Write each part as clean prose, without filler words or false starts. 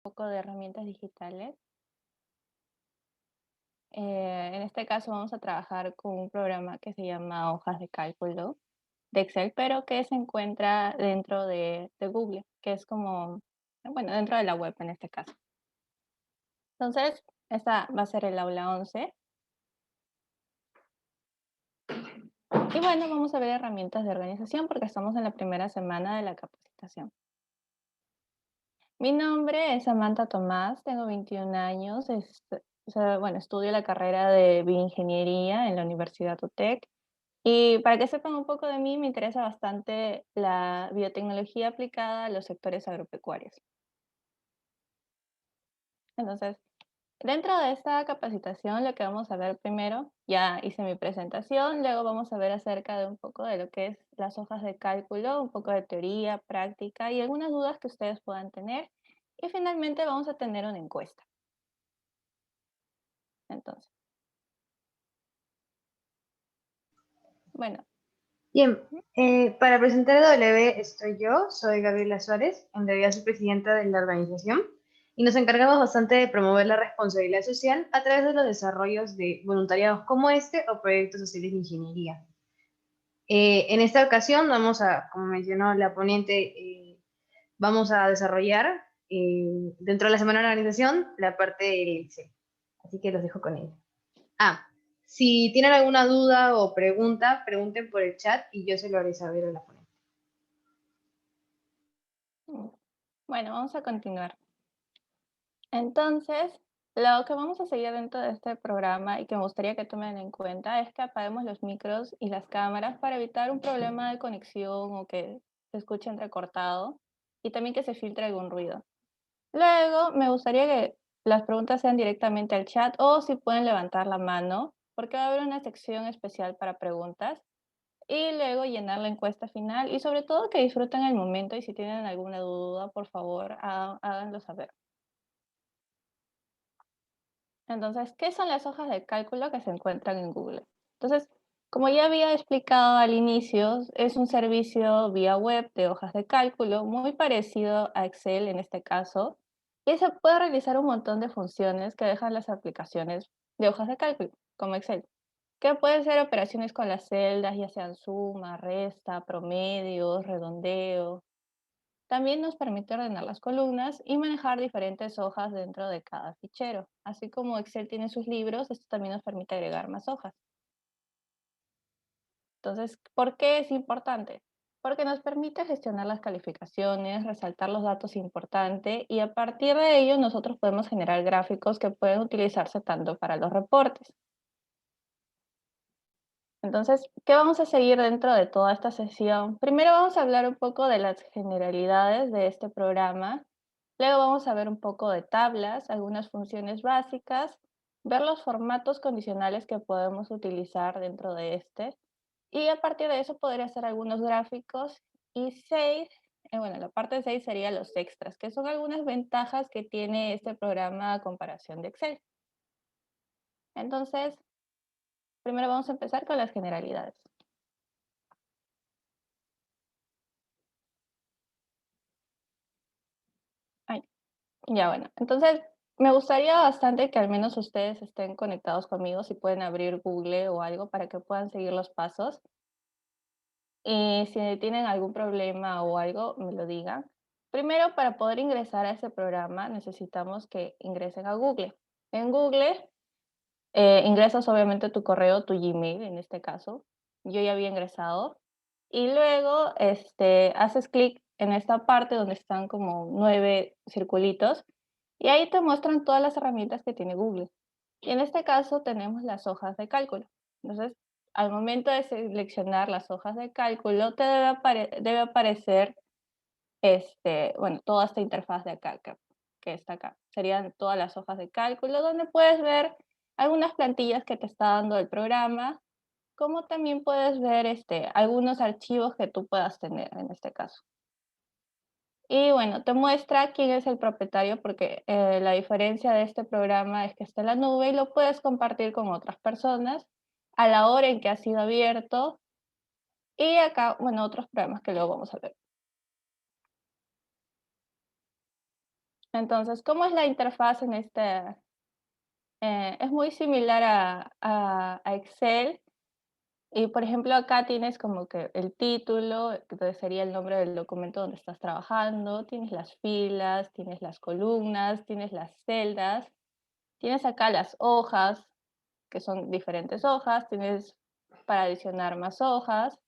Poco de herramientas digitales. En este caso vamos a trabajar con un programa que se llama Hojas de Cálculo de Excel, pero que se encuentra dentro de Google, que es como, bueno, dentro de la web en este caso. Entonces, esta va a ser el aula 11. Y bueno, vamos a ver herramientas de organización porque estamos en la primera semana de la capacitación. Mi nombre es Samantha Tomás, tengo 21 años, bueno, estudio la carrera de bioingeniería en la Universidad UTEC. Y para que sepan un poco de mí, me interesa bastante la biotecnología aplicada a los sectores agropecuarios. Entonces, dentro de esta capacitación, lo que vamos a ver primero, ya hice mi presentación, luego vamos a ver acerca de un poco de lo que es las hojas de cálculo, un poco de teoría, práctica y algunas dudas que ustedes puedan tener. Y finalmente vamos a tener una encuesta. Entonces, bueno, Bien, para presentar a W estoy yo, soy Gabriela Suárez, en realidad soy presidenta de la organización y nos encargamos bastante de promover la responsabilidad social a través de los desarrollos de voluntariados como este o proyectos sociales de ingeniería. En esta ocasión vamos a, como mencionó la ponente, vamos a desarrollar dentro de la semana de la organización la parte del Excel. Así que los dejo con ella. Ah, si tienen alguna duda o pregunta, pregunten por el chat y yo se lo haré saber a la ponente. bueno, vamos a continuar. Entonces, lo que vamos a seguir dentro de este programa y que me gustaría que tomen en cuenta es que apaguemos los micros y las cámaras para evitar un problema de conexión o que se escuche entrecortado y también que se filtre algún ruido. Luego, me gustaría que las preguntas sean directamente al chat o si pueden levantar la mano, porque va a haber una sección especial para preguntas y luego llenar la encuesta final y sobre todo que disfruten el momento y si tienen alguna duda, por favor, háganlo saber. Entonces, ¿qué son las hojas de cálculo que se encuentran en Google? Entonces, como ya había explicado al inicio, es un servicio vía web de hojas de cálculo muy parecido a Excel en este caso, y se puede realizar un montón de funciones que dejan las aplicaciones de hojas de cálculo, como Excel, que pueden ser operaciones con las celdas, ya sean suma, resta, promedios, redondeo. También nos permite ordenar las columnas y manejar diferentes hojas dentro de cada fichero. Así como Excel tiene sus libros, esto también nos permite agregar más hojas. Entonces, ¿por qué es importante? Porque nos permite gestionar las calificaciones, resaltar los datos importantes y a partir de ello nosotros podemos generar gráficos que pueden utilizarse tanto para los reportes. Entonces, ¿qué vamos a seguir dentro de toda esta sesión? Primero vamos a hablar un poco de las generalidades de este programa. Luego vamos a ver un poco de tablas, algunas funciones básicas, ver los formatos condicionales que podemos utilizar dentro de este. Y a partir de eso poder hacer algunos gráficos. Y 6, bueno, la parte 6 sería los extras, que son algunas ventajas que tiene este programa a comparación de Excel. Entonces, primero vamos a empezar con las generalidades. Ay, ya bueno, entonces me gustaría bastante que al menos ustedes estén conectados conmigo, si pueden abrir Google o algo para que puedan seguir los pasos. Y si tienen algún problema o algo, me lo digan. Primero, para poder ingresar a ese programa, necesitamos que ingresen a Google. En Google, ingresas obviamente tu correo, tu Gmail en este caso. Yo ya había ingresado. Y luego, haces clic en esta parte donde están como 9 circulitos y ahí te muestran todas las herramientas que tiene Google. Y en este caso tenemos las hojas de cálculo. Entonces, al momento de seleccionar las hojas de cálculo, te debe aparecer bueno, toda esta interfaz de acá, que está acá. Serían todas las hojas de cálculo donde puedes ver algunas plantillas que te está dando el programa, como también puedes ver algunos archivos que tú puedas tener en este caso. Y bueno, te muestra quién es el propietario porque la diferencia de este programa es que está en la nube y lo puedes compartir con otras personas a la hora en que ha sido abierto. Y acá, bueno, otros programas que luego vamos a ver. Entonces, ¿cómo es la interfaz en este? Es muy similar a Excel. Y por ejemplo, acá tienes como que el título, que sería el nombre del documento donde estás trabajando, tienes las filas, tienes las columnas, tienes las celdas, tienes acá las hojas, que son diferentes hojas, tienes para adicionar más hojas.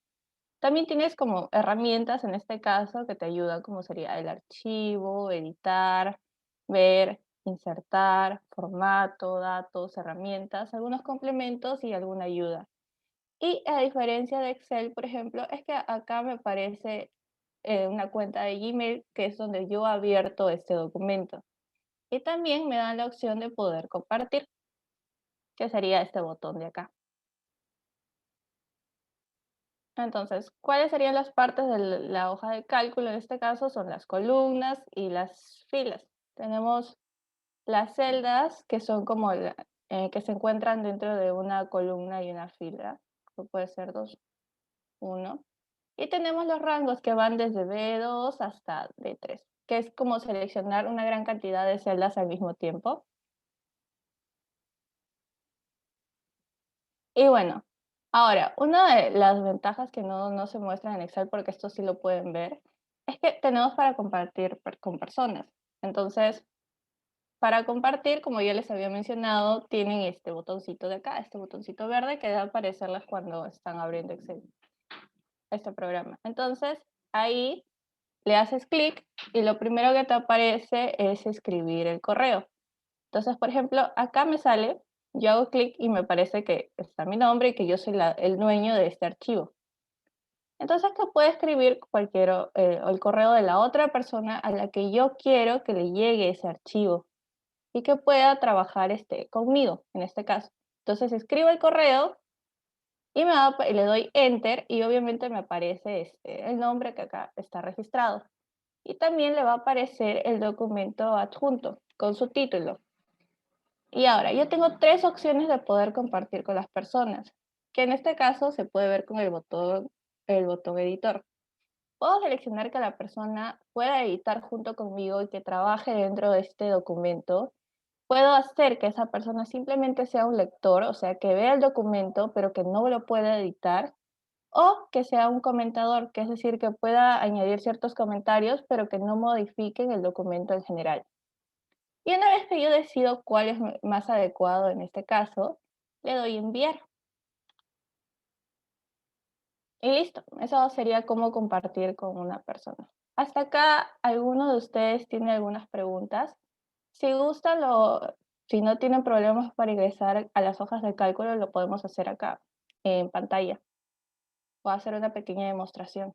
También tienes como herramientas en este caso que te ayudan, como sería el archivo, editar, ver, insertar, formato, datos, herramientas, algunos complementos y alguna ayuda. Y a diferencia de Excel, por ejemplo, es que acá me aparece una cuenta de Gmail, que es donde yo he abierto este documento. Y también me dan la opción de poder compartir, que sería este botón de acá. Entonces, ¿cuáles serían las partes de la hoja de cálculo? En este caso son las columnas y las filas. Tenemos las celdas, que son como que se encuentran dentro de una columna y una fila, que puede ser dos, uno. Y tenemos los rangos que van desde B2 hasta D3, que es como seleccionar una gran cantidad de celdas al mismo tiempo. Y bueno, ahora, una de las ventajas que no se muestran en Excel, porque esto sí lo pueden ver, es que tenemos para compartir con personas. Entonces, para compartir, como ya les había mencionado, tienen este botoncito de acá, este botoncito verde que debe aparecerles cuando están abriendo Excel, este programa. Entonces, ahí le haces clic y lo primero que te aparece es escribir el correo. Entonces, por ejemplo, acá me sale, yo hago clic y me parece que está mi nombre y que yo soy el dueño de este archivo. Entonces, que puedo escribir cualquier, o el correo de la otra persona a la que yo quiero que le llegue ese archivo y que pueda trabajar conmigo, en este caso. Entonces, escribo el correo y le doy enter y obviamente me aparece el nombre que acá está registrado. Y también le va a aparecer el documento adjunto con su título. Y ahora, yo tengo tres opciones de poder compartir con las personas, que en este caso se puede ver con el botón editor. Puedo seleccionar que la persona pueda editar junto conmigo y que trabaje dentro de este documento. Puedo hacer que esa persona simplemente sea un lector, o sea, que vea el documento, pero que no lo pueda editar, o que sea un comentador, que es decir, que pueda añadir ciertos comentarios, pero que no modifiquen el documento en general. Y una vez que yo decido cuál es más adecuado en este caso, le doy enviar. Y listo, eso sería cómo compartir con una persona. Hasta acá, ¿alguno de ustedes tiene algunas preguntas? Si gustan, si no tienen problemas para ingresar a las hojas de cálculo, lo podemos hacer acá en pantalla. Voy a hacer una pequeña demostración.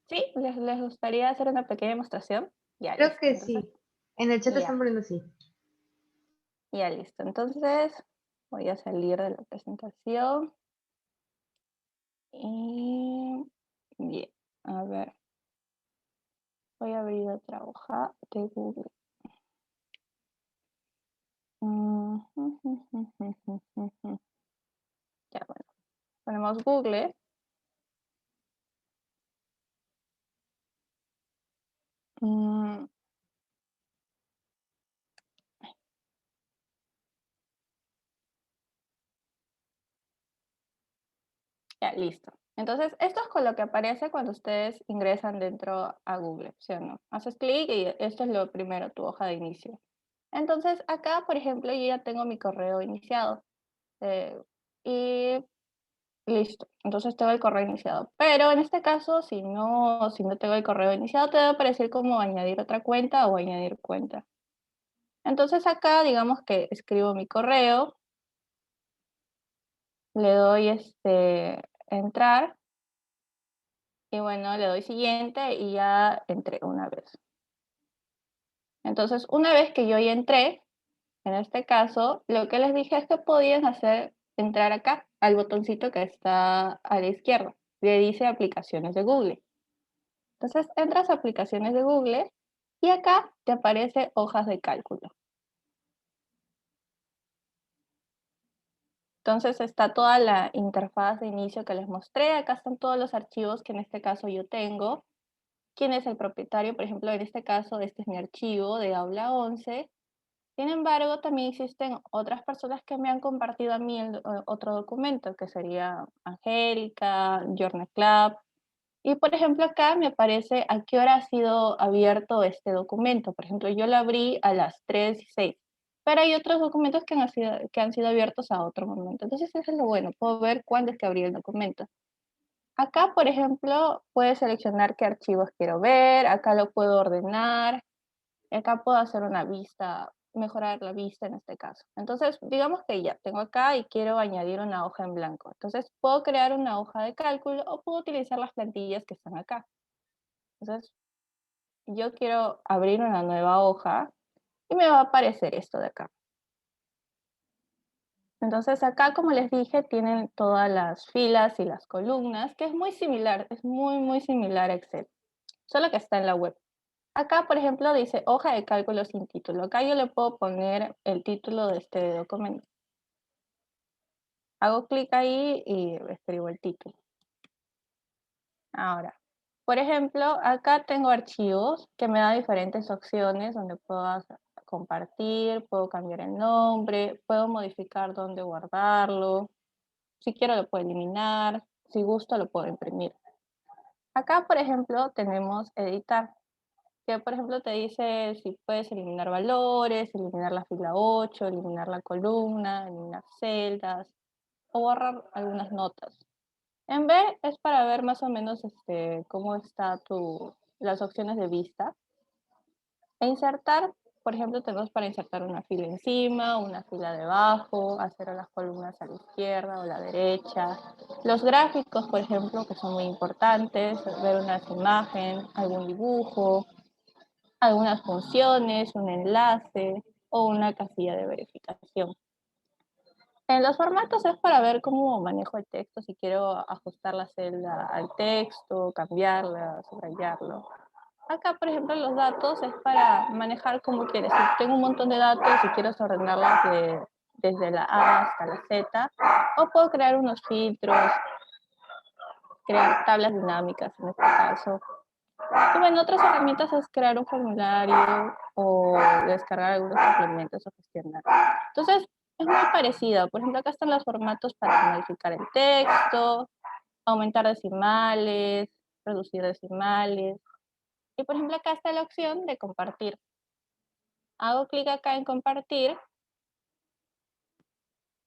¿Sí? ¿Les gustaría hacer una pequeña demostración? Ya, Creo listo. que Entonces, sí. En el chat están ya, poniendo sí. ya listo. Entonces, voy a salir de la presentación. Y bien, a ver, voy a abrir otra hoja de Google. Ya, bueno, ponemos Google. Mm, Ya, listo. Entonces, esto es con lo que aparece cuando ustedes ingresan dentro a Google, ¿sí o no? Haces clic y esto es lo primero, tu hoja de inicio. Entonces, acá, por ejemplo, yo ya tengo mi correo iniciado. eh, y listo. Entonces tengo el correo iniciado. Pero en este caso, si no tengo el correo iniciado, te debe aparecer como añadir otra cuenta o añadir cuenta. Entonces acá, digamos que escribo mi correo, le doy entrar y bueno, le doy siguiente y ya entré una vez. Entonces, una vez que yo ya entré, en este caso, lo que les dije es que podían hacer entrar acá, al botoncito que está a la izquierda, le dice aplicaciones de Google. Entonces, entras a aplicaciones de Google y acá te aparece hojas de cálculo. Entonces está toda la interfaz de inicio que les mostré. Acá están todos los archivos que en este caso yo tengo. ¿Quién es el propietario? Por ejemplo, en este caso, este es mi archivo de aula 11. Sin embargo, también existen otras personas que me han compartido a mí otro documento, que sería Angélica, Journey Club. Y por ejemplo, acá me aparece a qué hora ha sido abierto este documento. Por ejemplo, yo lo abrí a las 3:06, pero hay otros documentos que han sido abiertos a otro momento. Entonces, eso es lo bueno, puedo ver cuándo es que abrí el documento. Acá, por ejemplo, puedes seleccionar qué archivos quiero ver, acá lo puedo ordenar, acá puedo hacer una vista, mejorar la vista en este caso. Entonces, digamos que ya tengo acá y quiero añadir una hoja en blanco. Entonces, puedo crear una hoja de cálculo o puedo utilizar las plantillas que están acá. Entonces, yo quiero abrir una nueva hoja y me va a aparecer esto de acá. Entonces, acá, como les dije, tienen todas las filas y las columnas, que es muy similar, es muy, muy similar a Excel, solo que está en la web. Acá, por ejemplo, dice hoja de cálculo sin título. Acá yo le puedo poner el título de este documento. Hago clic ahí y escribo el título. Ahora, por ejemplo, acá tengo archivos que me da diferentes opciones donde puedo compartir, puedo cambiar el nombre, puedo modificar dónde guardarlo. Si quiero lo puedo eliminar, si gusto lo puedo imprimir. Acá, por ejemplo, tenemos editar, que por ejemplo te dice si puedes eliminar valores, eliminar la fila 8, eliminar la columna, eliminar celdas o borrar algunas notas. En B es para ver más o menos cómo está las opciones de vista. E insertar, por ejemplo, tenemos para insertar una fila encima, una fila debajo, hacer las columnas a la izquierda o a la derecha. Los gráficos, por ejemplo, que son muy importantes, ver una imagen, algún dibujo, algunas funciones, un enlace o una casilla de verificación. En los formatos es para ver cómo manejo el texto, si quiero ajustar la celda al texto, cambiarla, subrayarlo. Acá, por ejemplo, los datos es para manejar como quieres. Si tengo un montón de datos y quiero ordenarlas desde la A hasta la Z, o puedo crear unos filtros, crear tablas dinámicas en este caso. Y bueno, otras herramientas es crear un formulario o descargar algunos complementos o gestionar. Entonces, es muy parecido. Por ejemplo, acá están los formatos para modificar el texto, aumentar decimales, reducir decimales. Y por ejemplo, acá está la opción de compartir. Hago clic acá en compartir,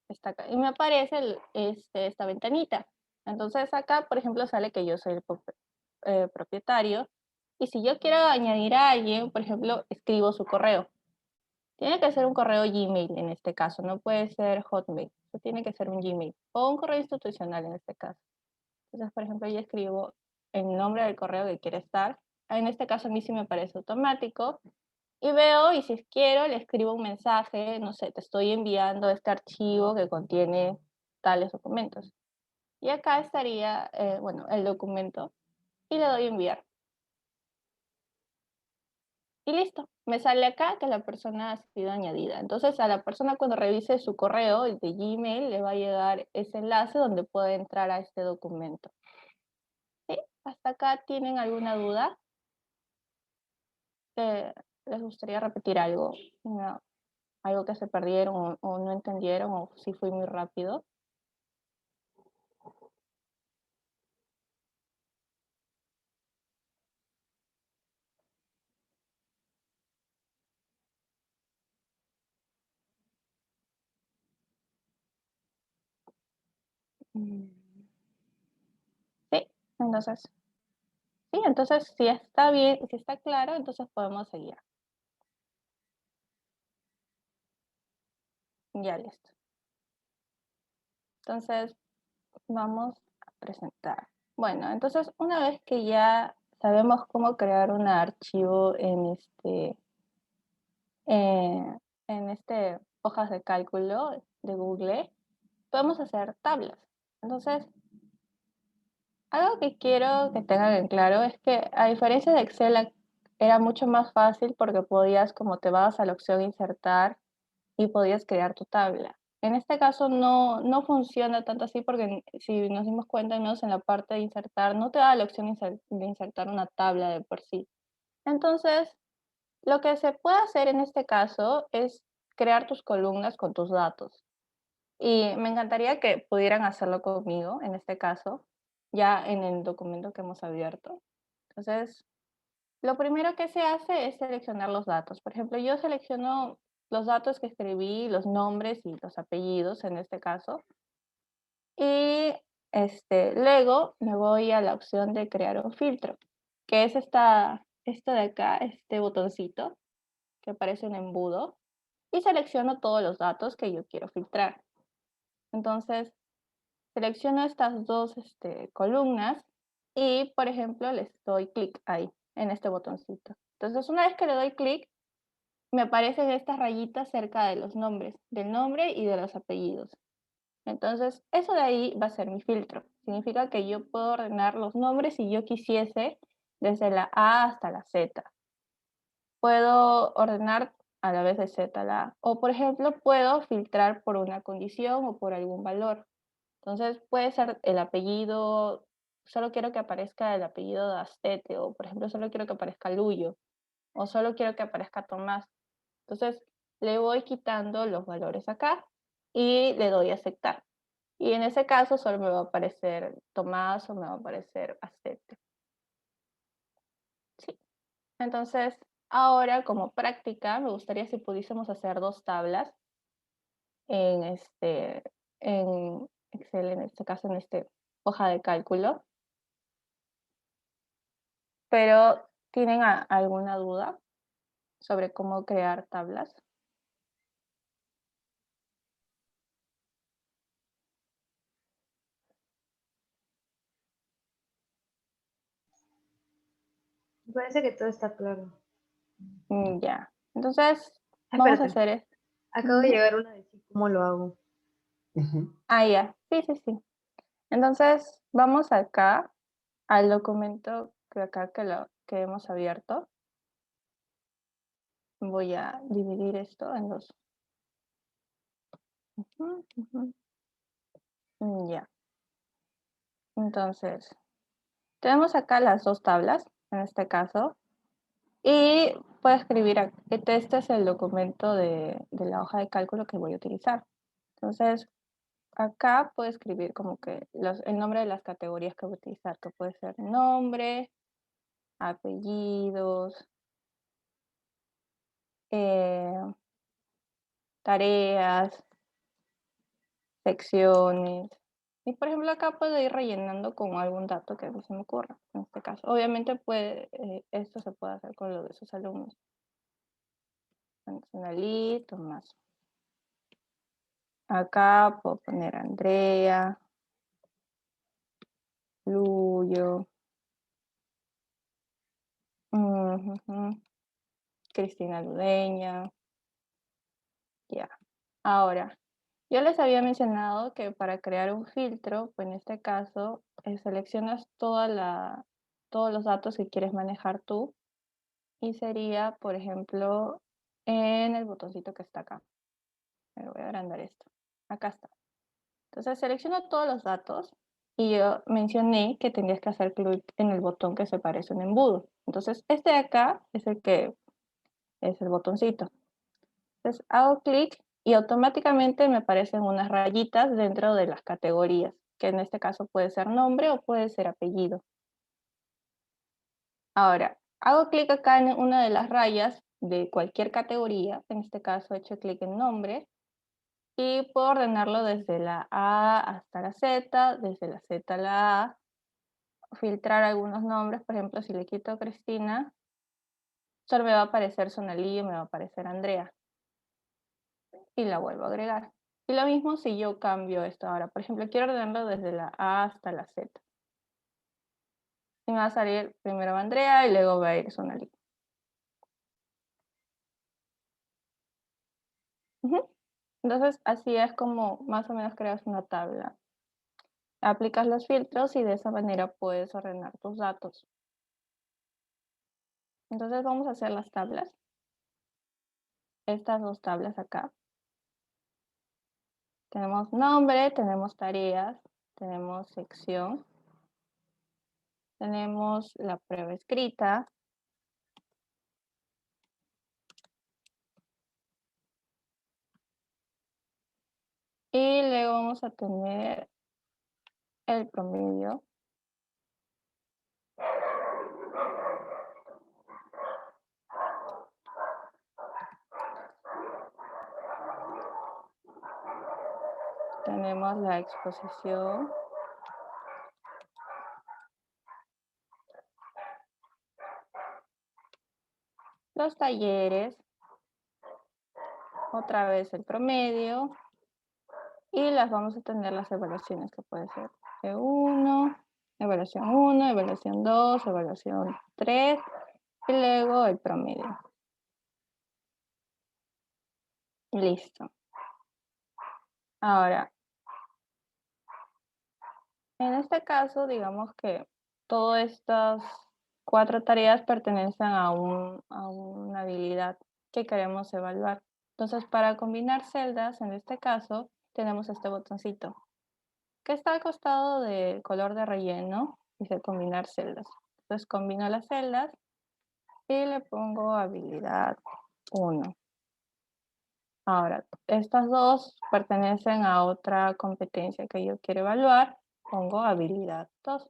está acá, y me aparece esta ventanita. Entonces acá, por ejemplo, sale que yo soy el propietario. Y si yo quiero añadir a alguien, por ejemplo, escribo su correo. Tiene que ser un correo Gmail en este caso, no puede ser Hotmail. Eso tiene que ser un Gmail o un correo institucional en este caso. Entonces, por ejemplo, yo escribo el nombre del correo que quiere estar. En este caso a mí sí me parece automático. Y veo, y si quiero, le escribo un mensaje, no sé, te estoy enviando este archivo que contiene tales documentos. Y acá estaría, bueno, el documento, y le doy enviar. Y listo, me sale acá que la persona ha sido añadida. Entonces a la persona cuando revise su correo de Gmail le va a llegar ese enlace donde puede entrar a este documento. ¿Sí? ¿Hasta acá tienen alguna duda? ¿Les gustaría repetir algo? No, algo que se perdieron o no entendieron o si fui muy rápido. Mm. Sí, entonces, sí, entonces si está bien, si está claro, entonces podemos seguir. Ya listo. Entonces, vamos a presentar. Bueno, entonces una vez que ya sabemos cómo crear un archivo eh, en hojas de cálculo de Google, podemos hacer tablas. Entonces, algo que quiero que tengan en claro es que a diferencia de Excel era mucho más fácil porque podías, como te vas a la opción insertar y podías crear tu tabla. en este caso no funciona tanto así porque si nos dimos cuenta, al menos en la parte de insertar, no te da la opción de insertar una tabla de por sí. Entonces, lo que se puede hacer en este caso es crear tus columnas con tus datos. Y me encantaría que pudieran hacerlo conmigo, en este caso, ya en el documento que hemos abierto. Entonces, lo primero que se hace es seleccionar los datos. Por ejemplo, yo selecciono los datos que escribí, los nombres y los apellidos en este caso. Y luego me voy a la opción de crear un filtro, que es esta de acá, este botoncito que parece un embudo. Y selecciono todos los datos que yo quiero filtrar. Entonces, selecciono estas dos columnas y, por ejemplo, les doy clic ahí, en este botoncito. Entonces, una vez que le doy clic, me aparecen estas rayitas cerca de los nombres, del nombre y de los apellidos. Entonces, eso de ahí va a ser mi filtro. Significa que yo puedo ordenar los nombres si yo quisiese, desde la A hasta la Z. Puedo ordenar a la vez de Z a la A. O, por ejemplo, puedo filtrar por una condición o por algún valor. Entonces, puede ser el apellido, solo quiero que aparezca el apellido de Astete, o por ejemplo, solo quiero que aparezca Luyo, o solo quiero que aparezca Tomás. Entonces, le voy quitando los valores acá y le doy a aceptar. Y en ese caso solo me va a aparecer Tomás o me va a aparecer Astete. Sí. Entonces, ahora como práctica, me gustaría si pudiésemos hacer dos tablas en en Excel, en este caso en hoja de cálculo. Pero, ¿tienen alguna duda sobre cómo crear tablas? Me parece que todo está claro. Ya. Entonces, Ah, vamos a espérate, hacer es acabo de ujú. llegar una de sí, ¿cómo lo hago? Ujú. Ya. Sí, sí, sí. Entonces, vamos acá al documento que acá que hemos abierto. Voy a dividir esto en dos. Ujú, ujú. Ya. Entonces, tenemos acá las dos tablas, en este caso, y puedo escribir, este es el documento de la hoja de cálculo que voy a utilizar. Entonces, acá puedo escribir como que el nombre de las categorías que voy a utilizar, que puede ser nombre, apellidos, eh, tareas, secciones. Y por ejemplo, acá puedo ir rellenando con algún dato que a mí se me ocurra, en este caso. Obviamente esto se puede hacer con lo de sus alumnos. Antonalí, Tomás. Acá puedo poner Andrea, Luyo, ujú, Cristina Ludeña, ya. Ahora, yo les había mencionado que para crear un filtro, pues en este caso, seleccionas todos los datos que quieres manejar tú y sería, por ejemplo, en el botoncito que está acá. Me voy a agrandar esto. Acá está. Entonces selecciono todos los datos y yo mencioné que tendrías que hacer clic en el botón que se parece a un embudo. Entonces este de acá es el que es el botoncito. Entonces hago clic y automáticamente me aparecen unas rayitas dentro de las categorías, que en este caso puede ser nombre o puede ser apellido. Ahora, hago clic acá en una de las rayas de cualquier categoría, en este caso he hecho clic en nombre, y puedo ordenarlo desde la A hasta la Z, desde la Z a la A, filtrar algunos nombres, por ejemplo, si le quito Cristina, solo me va a aparecer Sonalí y me va a aparecer Andrea, y la vuelvo a agregar. Y lo mismo si yo cambio esto ahora, por ejemplo, quiero ordenarlo desde la A hasta la Z. Y me va a salir primero Andrea y luego va a ir Sonalí. Ujú. Entonces, así es como más o menos creas una tabla. Aplicas los filtros y de esa manera puedes ordenar tus datos. Entonces vamos a hacer las tablas. Estas dos tablas acá. Tenemos nombre, tenemos tareas, tenemos sección, tenemos la prueba escrita, y luego vamos a tener el promedio. Tenemos la exposición. Los talleres. Otra vez el promedio. Y las vamos a tener las evaluaciones que puede ser E1, evaluación 1, evaluación 2, evaluación 3 y luego el promedio. Listo. Ahora, en este caso, digamos que todas estas 4 tareas pertenecen a una habilidad que queremos evaluar. Entonces, para combinar celdas, en este caso, tenemos este botoncito que está al costado del color de relleno, dice combinar celdas. Entonces, combino las celdas y le pongo habilidad 1. Ahora, estas dos pertenecen a otra competencia que yo quiero evaluar. Pongo habilidad 2.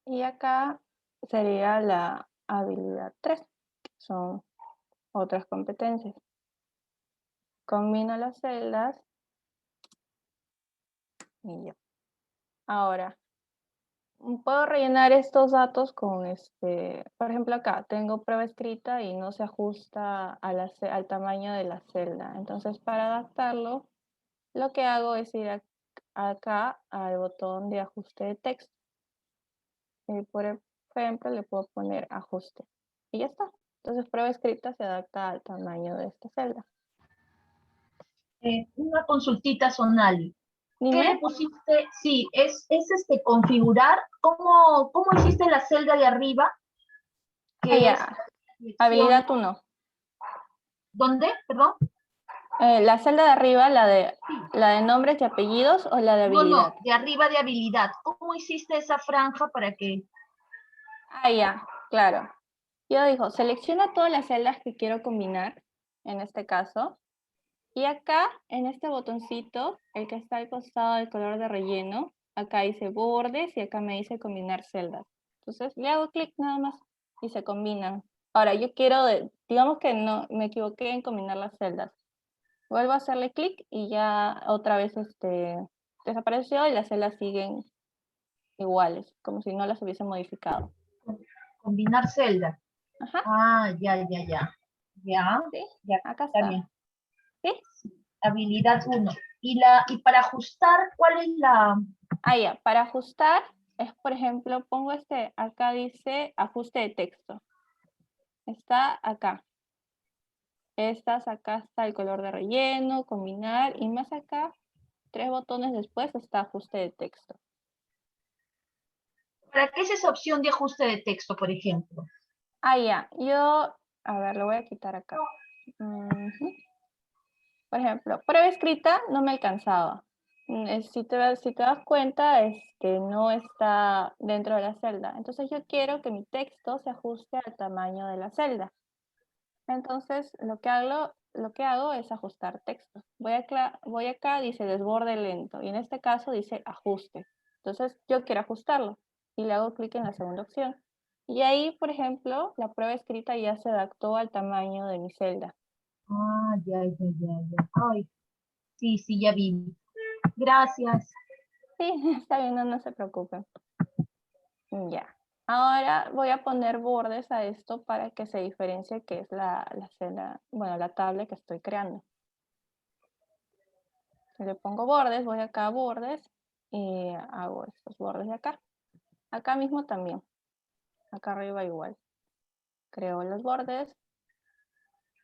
Y acá sería la habilidad 3, que son otras competencias. Combino las celdas y ya. Ahora, puedo rellenar estos datos con, por ejemplo, acá tengo prueba escrita y no se ajusta al tamaño de la celda. Entonces, para adaptarlo, lo que hago es ir acá al botón de ajuste de texto. Y por ejemplo, le puedo poner ajuste. Y ya está. Entonces, prueba escrita se adapta al tamaño de esta celda. Una consultita, Sonali. ¿Qué Dime. le pusiste? Sí, es configurar. ¿Cómo hiciste la celda de arriba? Que es Ya. selección. Habilidad 1. ¿Dónde? Perdón. La celda de arriba, la de nombres y apellidos o la de habilidad. No, de arriba de habilidad. ¿Cómo hiciste esa franja para que? Ya, claro. Yo digo, selecciona todas las celdas que quiero combinar, en este caso. Y acá, en este botoncito, el que está al costado del color de relleno, acá dice bordes y acá me dice combinar celdas. Entonces le hago clic nada más y se combinan. Ahora yo quiero, digamos que no me equivoqué en combinar las celdas. Vuelvo a hacerle clic y ya otra vez desapareció y las celdas siguen iguales, como si no las hubiese modificado. Combinar celda. Ajá. Ya. Ya, Sí, ya, acá está está. bien. ¿Sí? Habilidad 1. Y para ajustar, ¿cuál es la? Ya, para ajustar, es por ejemplo, pongo acá dice ajuste de texto. Está acá. Acá está el color de relleno, combinar, y más acá, 3 botones después está ajuste de texto. ¿Para qué es esa opción de ajuste de texto, por ejemplo? Ya, yo, a ver, lo voy a quitar acá. Por ejemplo, prueba escrita no me alcanzaba. Si te das cuenta, no está dentro de la celda. Entonces yo quiero que mi texto se ajuste al tamaño de la celda. Entonces lo que hago es ajustar texto. Voy acá, dice desborde lento, y en este caso dice ajuste. Entonces yo quiero ajustarlo y le hago clic en la segunda opción. Y ahí, por ejemplo, la prueba escrita ya se adaptó al tamaño de mi celda. Ya. Ay, sí, ya vi. Gracias. Sí, está bien, no se preocupen. Ya. Ahora voy a poner bordes a esto para que se diferencie que es la celda, bueno, la tabla que estoy creando. Le pongo bordes, voy acá a bordes y hago estos bordes de acá. Acá mismo también. Acá arriba igual. Creo los bordes.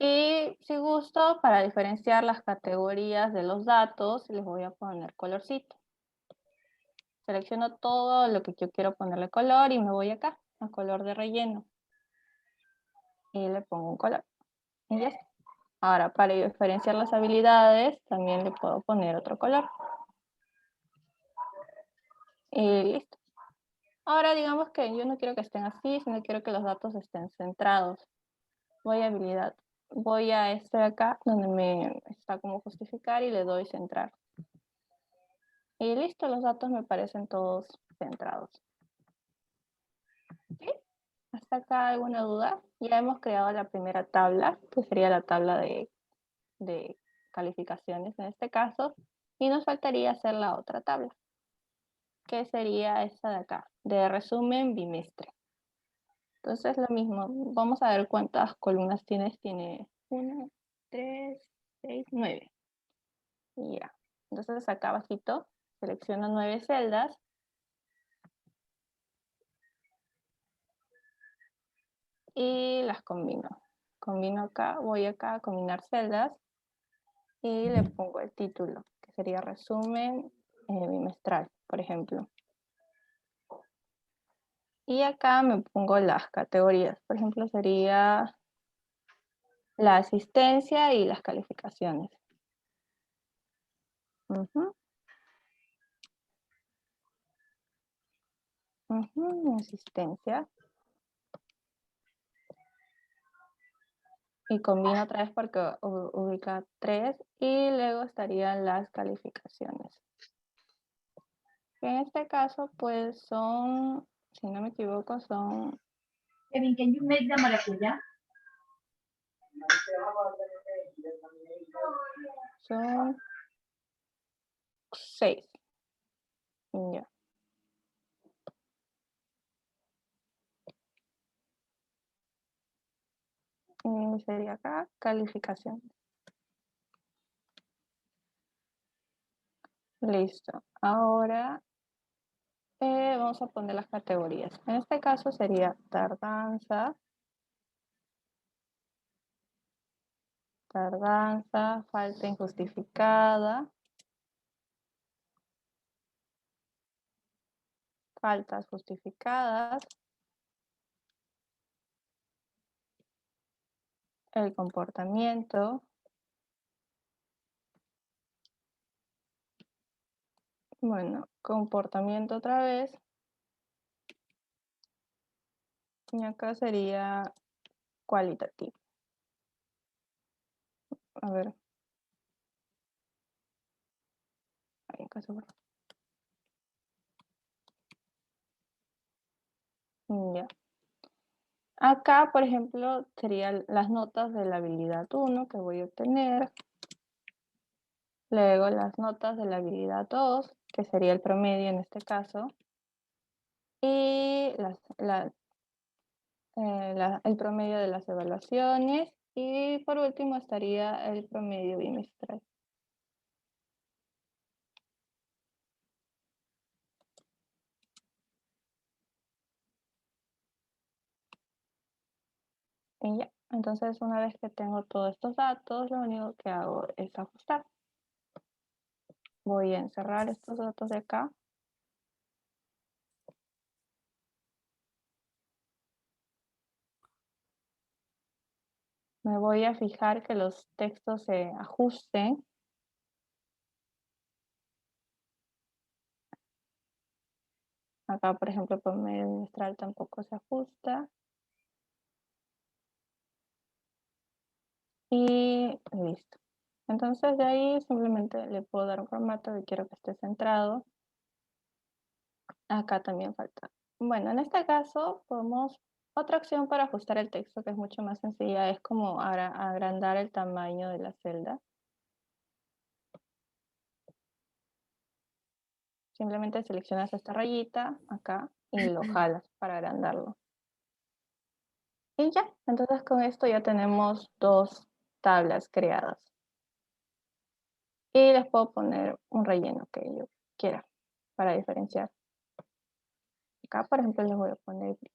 Y si gusto, para diferenciar las categorías de los datos, les voy a poner colorcito. Selecciono todo lo que yo quiero ponerle color y me voy acá, a color de relleno. Y le pongo un color. Y ya está. Ahora, para diferenciar las habilidades, también le puedo poner otro color. Y listo. Ahora digamos que yo no quiero que estén así, sino quiero que los datos estén centrados. Voy a habilidad. Voy a este de acá, donde me está como justificar y le doy centrar. Y listo, los datos me parecen todos centrados. ¿Sí? ¿Hasta acá alguna duda? Ya hemos creado la primera tabla, que sería la tabla de calificaciones en este caso, y nos faltaría hacer la otra tabla, que sería esta de acá, de resumen bimestre. Entonces lo mismo, vamos a ver cuántas columnas tienes. Tiene 1, 3, 6, 9. Y ya. Entonces acá abajito selecciono 9 celdas. Y las combino. Combino acá, voy acá a combinar celdas y le pongo el título, que sería resumen bimestral, por ejemplo. Y acá me pongo las categorías, por ejemplo, sería la asistencia y las calificaciones. Asistencia. Y combino otra vez porque ubica 3 y luego estarían las calificaciones. En este caso, pues son, si no me equivoco, son... Kevin, can you make the maracuyá? Son 6. Ya. Y sería acá calificación. Listo. Ahora vamos a poner las categorías. En este caso sería tardanza. Tardanza, falta injustificada. Faltas justificadas. El comportamiento. Bueno, comportamiento otra vez. Y acá sería cualitativo. A ver. Ahí, acá sobre. Ya. Acá, por ejemplo, serían las notas de la habilidad 1 que voy a obtener. Luego las notas de la habilidad 2, que sería el promedio en este caso. Y el promedio de las evaluaciones. Y por último estaría el promedio bimestral. Y ya. Entonces, una vez que tengo todos estos datos, lo único que hago es ajustar. Voy a encerrar estos datos de acá. Me voy a fijar que los textos se ajusten. Acá, por ejemplo, promedio bimestral tampoco se ajusta. Y listo. Entonces de ahí simplemente le puedo dar un formato que quiero que esté centrado. Acá también falta. Bueno, en este caso podemos, otra opción para ajustar el texto que es mucho más sencilla es como agrandar el tamaño de la celda. Simplemente seleccionas esta rayita acá y lo jalas para agrandarlo. Y ya, entonces con esto ya tenemos 2 tablas creadas. Y les puedo poner un relleno que yo quiera para diferenciar. Acá, por ejemplo, les voy a poner gris.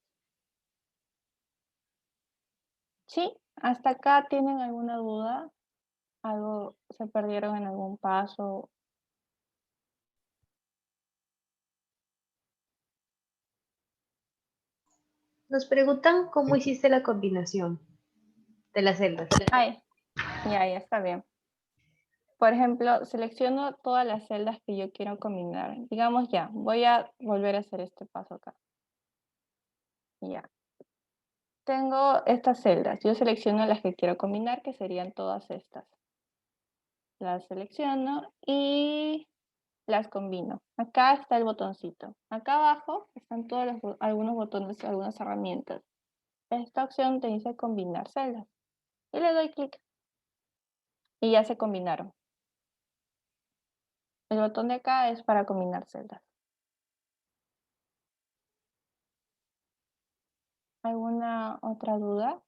¿Sí? ¿Hasta acá tienen alguna duda? ¿Algo se perdieron en algún paso? Nos preguntan cómo hiciste la combinación de las celdas. Ay, Ya está bien. Por ejemplo, selecciono todas las celdas que yo quiero combinar. Digamos ya, voy a volver a hacer este paso acá. Ya. Tengo estas celdas. Yo selecciono las que quiero combinar, que serían todas estas. Las selecciono y las combino. Acá está el botoncito. Acá abajo están algunos botones, algunas herramientas. Esta opción te dice combinar celdas. Y le doy clic. Y ya se combinaron. El botón de acá es para combinar celdas. ¿Alguna otra duda?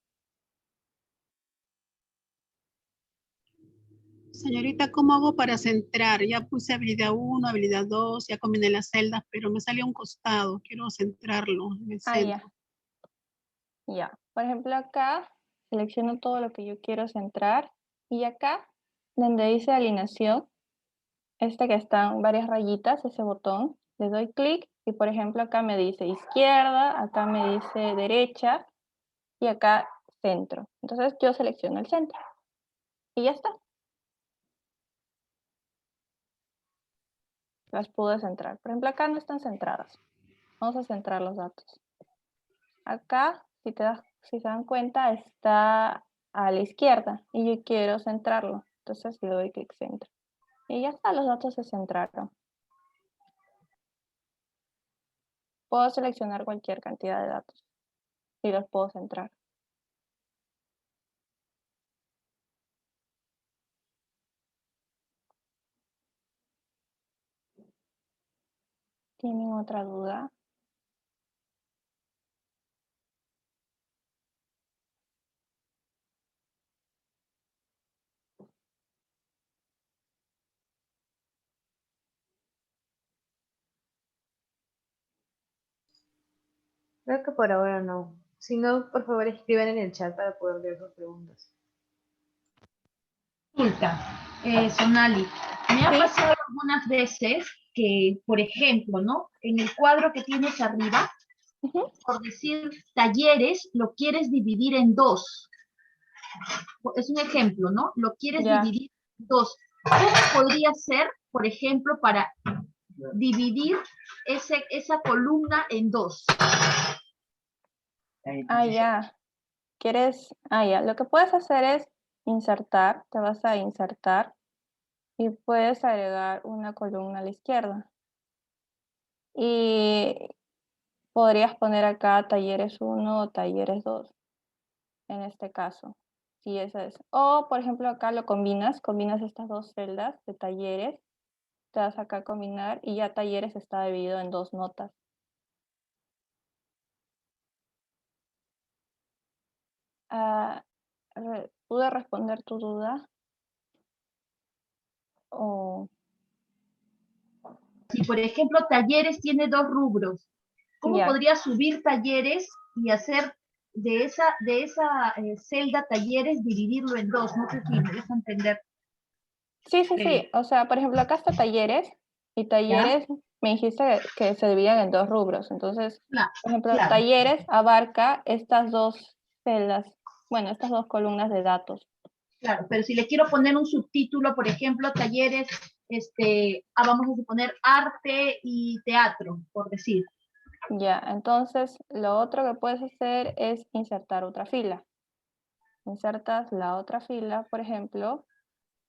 Señorita, ¿cómo hago para centrar? Ya puse habilidad 1, habilidad 2, ya combiné las celdas, pero me salió un costado. Quiero centrarlo en el centro. Ya. Por ejemplo, acá selecciono todo lo que yo quiero centrar. Y acá, donde dice alineación, que están varias rayitas, ese botón, le doy clic y por ejemplo acá me dice izquierda, acá me dice derecha y acá centro. Entonces yo selecciono el centro y ya está. Las pude centrar. Por ejemplo, acá no están centradas. Vamos a centrar los datos. Acá, si se dan cuenta, está a la izquierda y yo quiero centrarlo. Entonces le doy clic centro. Y ya está, los datos se centraron. Puedo seleccionar cualquier cantidad de datos y los puedo centrar. ¿Tienen otra duda? Creo que por ahora no. Si no, por favor escriban en el chat para poder ver sus preguntas. Consulta, Sonali, me ha Sí. pasado algunas veces que, por ejemplo, ¿no? En el cuadro que tienes arriba, por decir talleres, lo quieres dividir en dos. Es un ejemplo, ¿no? Lo quieres Ya. dividir en dos. ¿Cómo podría ser, por ejemplo, para dividir esa columna en dos? Ya. Ya. Lo que puedes hacer es insertar, te vas a insertar y puedes agregar una columna a la izquierda. Y podrías poner acá talleres 1 o talleres 2, en este caso. Si esa es. O, por ejemplo, acá lo combinas estas dos celdas de talleres, te vas acá a combinar y ya talleres está dividido en dos notas. ¿Pude responder tu duda? O Si, por ejemplo, talleres tiene dos rubros, ¿cómo ya. podría subir talleres y hacer de esa celda talleres, dividirlo en dos? No sé si me deja entender. Sí. O sea, por ejemplo, acá está talleres y talleres me dijiste que se dividían en dos rubros. Entonces, por ejemplo, Claro. talleres abarca estas dos celdas, bueno, estas dos columnas de datos. Claro, pero si le quiero poner un subtítulo, por ejemplo, talleres, vamos a suponer arte y teatro, por decir. Ya, entonces lo otro que puedes hacer es insertar otra fila. Insertas la otra fila, por ejemplo,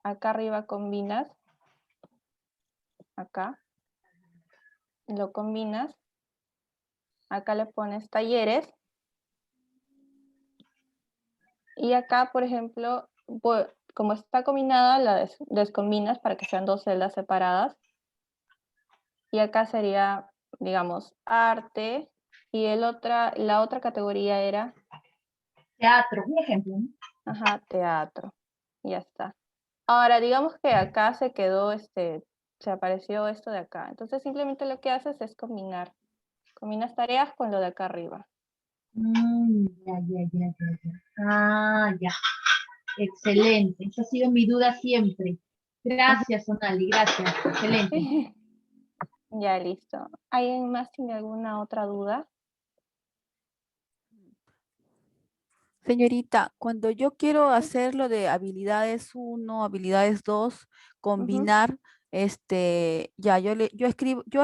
acá arriba combinas, acá, lo combinas, acá le pones talleres y acá, por ejemplo, como está combinada, la descombinas para que sean dos celdas separadas y acá sería, digamos, arte y la otra categoría era Teatro, un ejemplo. ajá, teatro. Ya está. Ahora, digamos que acá se quedó, se apareció esto de acá. Entonces, simplemente lo que haces es combinar. Combinas tareas con lo de acá arriba. Ya. Excelente. Esa ha sido mi duda siempre. Gracias, Sonali. Gracias. Excelente. Ya, listo. ¿Alguien más tiene alguna otra duda? Señorita, cuando yo quiero hacer lo de habilidades 1, habilidades 2, Ujú, combinar, ya yo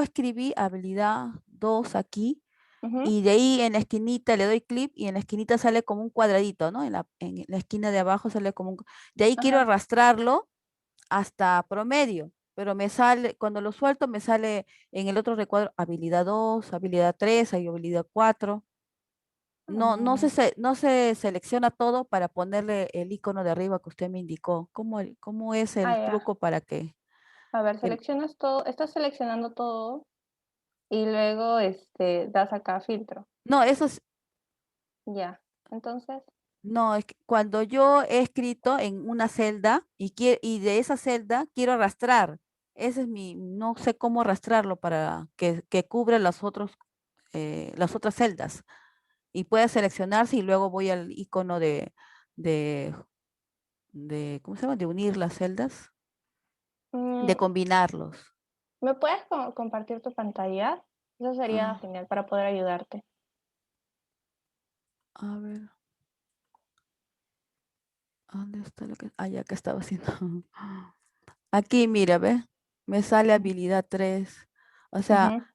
escribí habilidad 2 aquí ujú. y de ahí en la esquinita le doy clic y en la esquinita sale como un cuadradito, ¿no? En la esquina de abajo sale como de ahí quiero Ajá. arrastrarlo hasta promedio, pero me sale, cuando lo suelto me sale en el otro recuadro habilidad 2, habilidad 3, hay habilidad 4. Mm, No se selecciona todo para ponerle el icono de arriba que usted me indicó. ¿Cómo es ah, el ya. truco para que, A ver, que- seleccionas todo, estás seleccionando todo y luego das acá filtro. no, eso es, Ya. Entonces, no, es que cuando yo he escrito en una celda y de esa celda quiero arrastrar, ese es no sé cómo arrastrarlo para que cubra las otras celdas y pueda seleccionarse y luego voy al icono de, ¿cómo se llama? De unir las celdas, de mm, combinarlos. ¿me puedes compartir tu pantalla? Eso sería Ah, genial para poder ayudarte. a ver, ¿dónde está lo que? Ah, ya que estaba haciendo. Aquí, mira, ve, me sale habilidad 3. O sea, Ujú.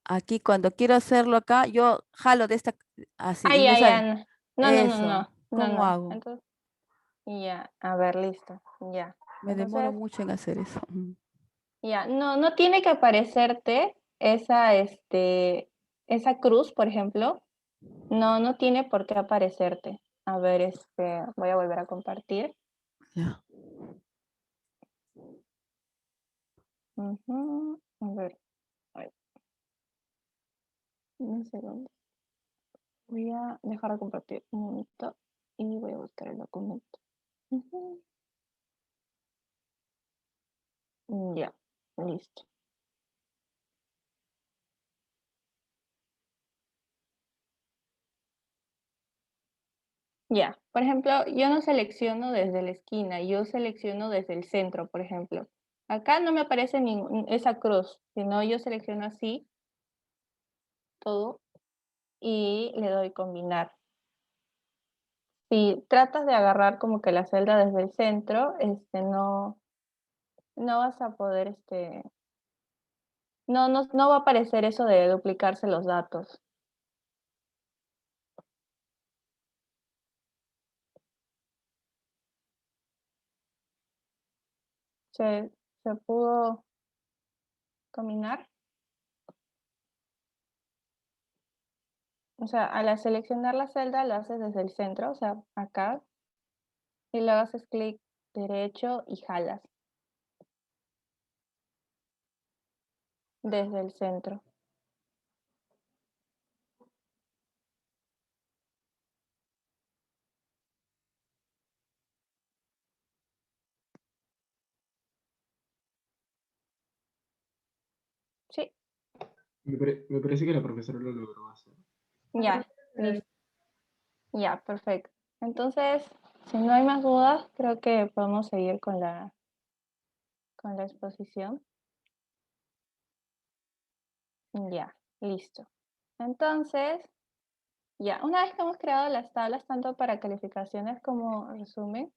aquí cuando quiero hacerlo acá, yo jalo de esta, así, Ah, y me ya, ya. sale. No, no, no, no, Eso, no, no, ¿cómo no. hago? Entonces, ya, a ver, listo. Ya. Me demoro Entonces, mucho en hacer eso. ya, no, no tiene que aparecerte esa cruz, por ejemplo. No, no tiene por qué aparecerte. A ver, voy a volver a compartir. Ya. Ujú. A ver, un segundo. Voy a dejar de compartir un momento y voy a buscar el documento. Ujú. Ya, listo. Ya, por ejemplo, yo no selecciono desde la esquina, yo selecciono desde el centro, por ejemplo. Acá no me aparece esa cruz, sino yo selecciono así todo y le doy combinar. Si tratas de agarrar como que la celda desde el centro, no, no vas a poder, no, no, no va a aparecer eso de duplicarse los datos. Se pudo combinar. O sea, al seleccionar la celda, lo haces desde el centro, o sea, acá, y luego haces clic derecho y jalas desde el centro. Sí, Me parece que la profesora lo logró hacer. ya, listo. Ya, perfecto. Entonces, si no hay más dudas, creo que podemos seguir con la exposición. Ya, listo. Entonces, ya, una vez que hemos creado las tablas tanto para calificaciones como resumen,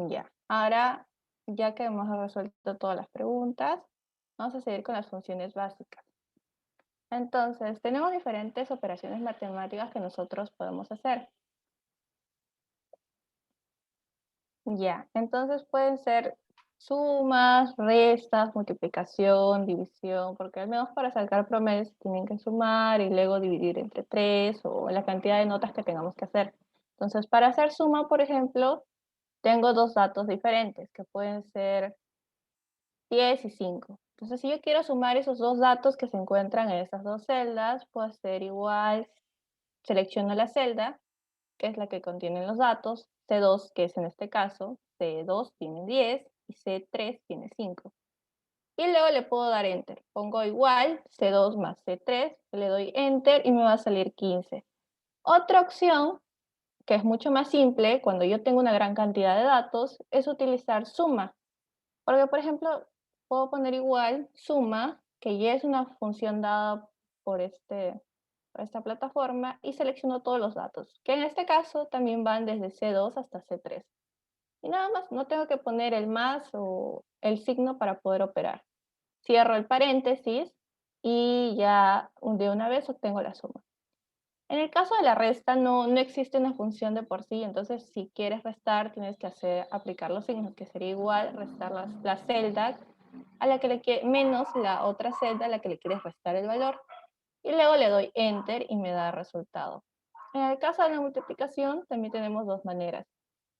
ya. Ahora, ya que hemos resuelto todas las preguntas, vamos a seguir con las funciones básicas. Entonces, tenemos diferentes operaciones matemáticas que nosotros podemos hacer. Ya, entonces pueden ser sumas, restas, multiplicación, división, porque al menos para sacar promedios tienen que sumar y luego dividir entre 3 o la cantidad de notas que tengamos que hacer. Entonces, para hacer suma, por ejemplo, tengo dos datos diferentes que pueden ser 10 y 5. Entonces, si yo quiero sumar esos dos datos que se encuentran en esas dos celdas, puedo hacer igual, selecciono la celda, que es la que contiene los datos, C2, que es en este caso, C2 tiene 10 y C3 tiene 5. Y luego le puedo dar Enter. Pongo igual, C2 más C3, le doy Enter y me va a salir 15. Otra opción, que es mucho más simple, cuando yo tengo una gran cantidad de datos, es utilizar suma. Porque, por ejemplo, puedo poner igual suma, que ya es una función dada por para esta plataforma y selecciono todos los datos, que en este caso también van desde C2 hasta C3. Y nada más, no tengo que poner el más o el signo para poder operar. Cierro el paréntesis y ya de una vez obtengo la suma. En el caso de la resta no existe una función de por sí, entonces si quieres restar tienes que aplicar los signos, que sería igual restar la celda a la que menos la otra celda a la que le quieres restar el valor. Y luego le doy Enter y me da resultado. En el caso de la multiplicación también tenemos dos maneras.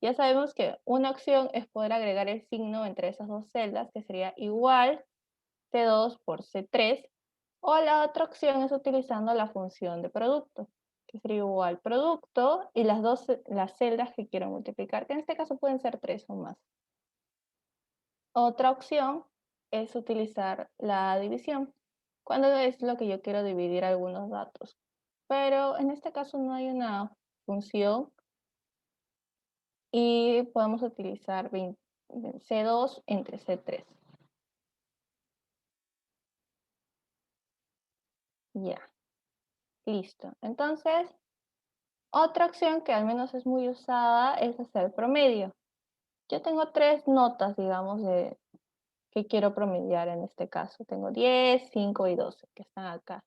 Ya sabemos que una opción es poder agregar el signo entre esas dos celdas, que sería igual C2 por C3, o la otra opción es utilizando la función de producto, que sería igual producto y las celdas que quiero multiplicar, que en este caso pueden ser 3 o más. Otra opción es utilizar la división, cuando es lo que yo quiero dividir algunos datos. Pero en este caso no hay una función y podemos utilizar C2 entre C3. Ya, listo. Entonces, otra opción que al menos es muy usada es hacer promedio. Yo tengo 3 notas, digamos, que quiero promediar en este caso. Tengo 10, 5 y 12 que están acá.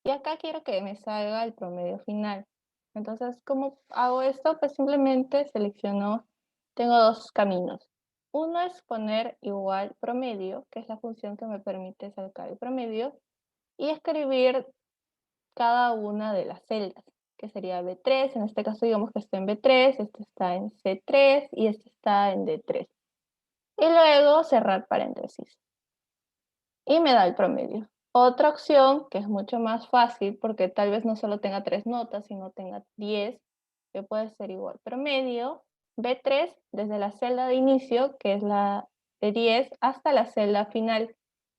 Y acá quiero que me salga el promedio final. Entonces, ¿cómo hago esto? Pues simplemente selecciono, tengo dos caminos. Uno es poner igual promedio, que es la función que me permite sacar el promedio, y escribir cada una de las celdas, que sería B3, en este caso digamos que está en B3, este está en C3 y este está en D3. Y luego cerrar paréntesis. Y me da el promedio. Otra opción, que es mucho más fácil, porque tal vez no solo tenga 3 notas, sino tenga 10, que puede ser igual promedio, B3, desde la celda de inicio, que es la de 10, hasta la celda final,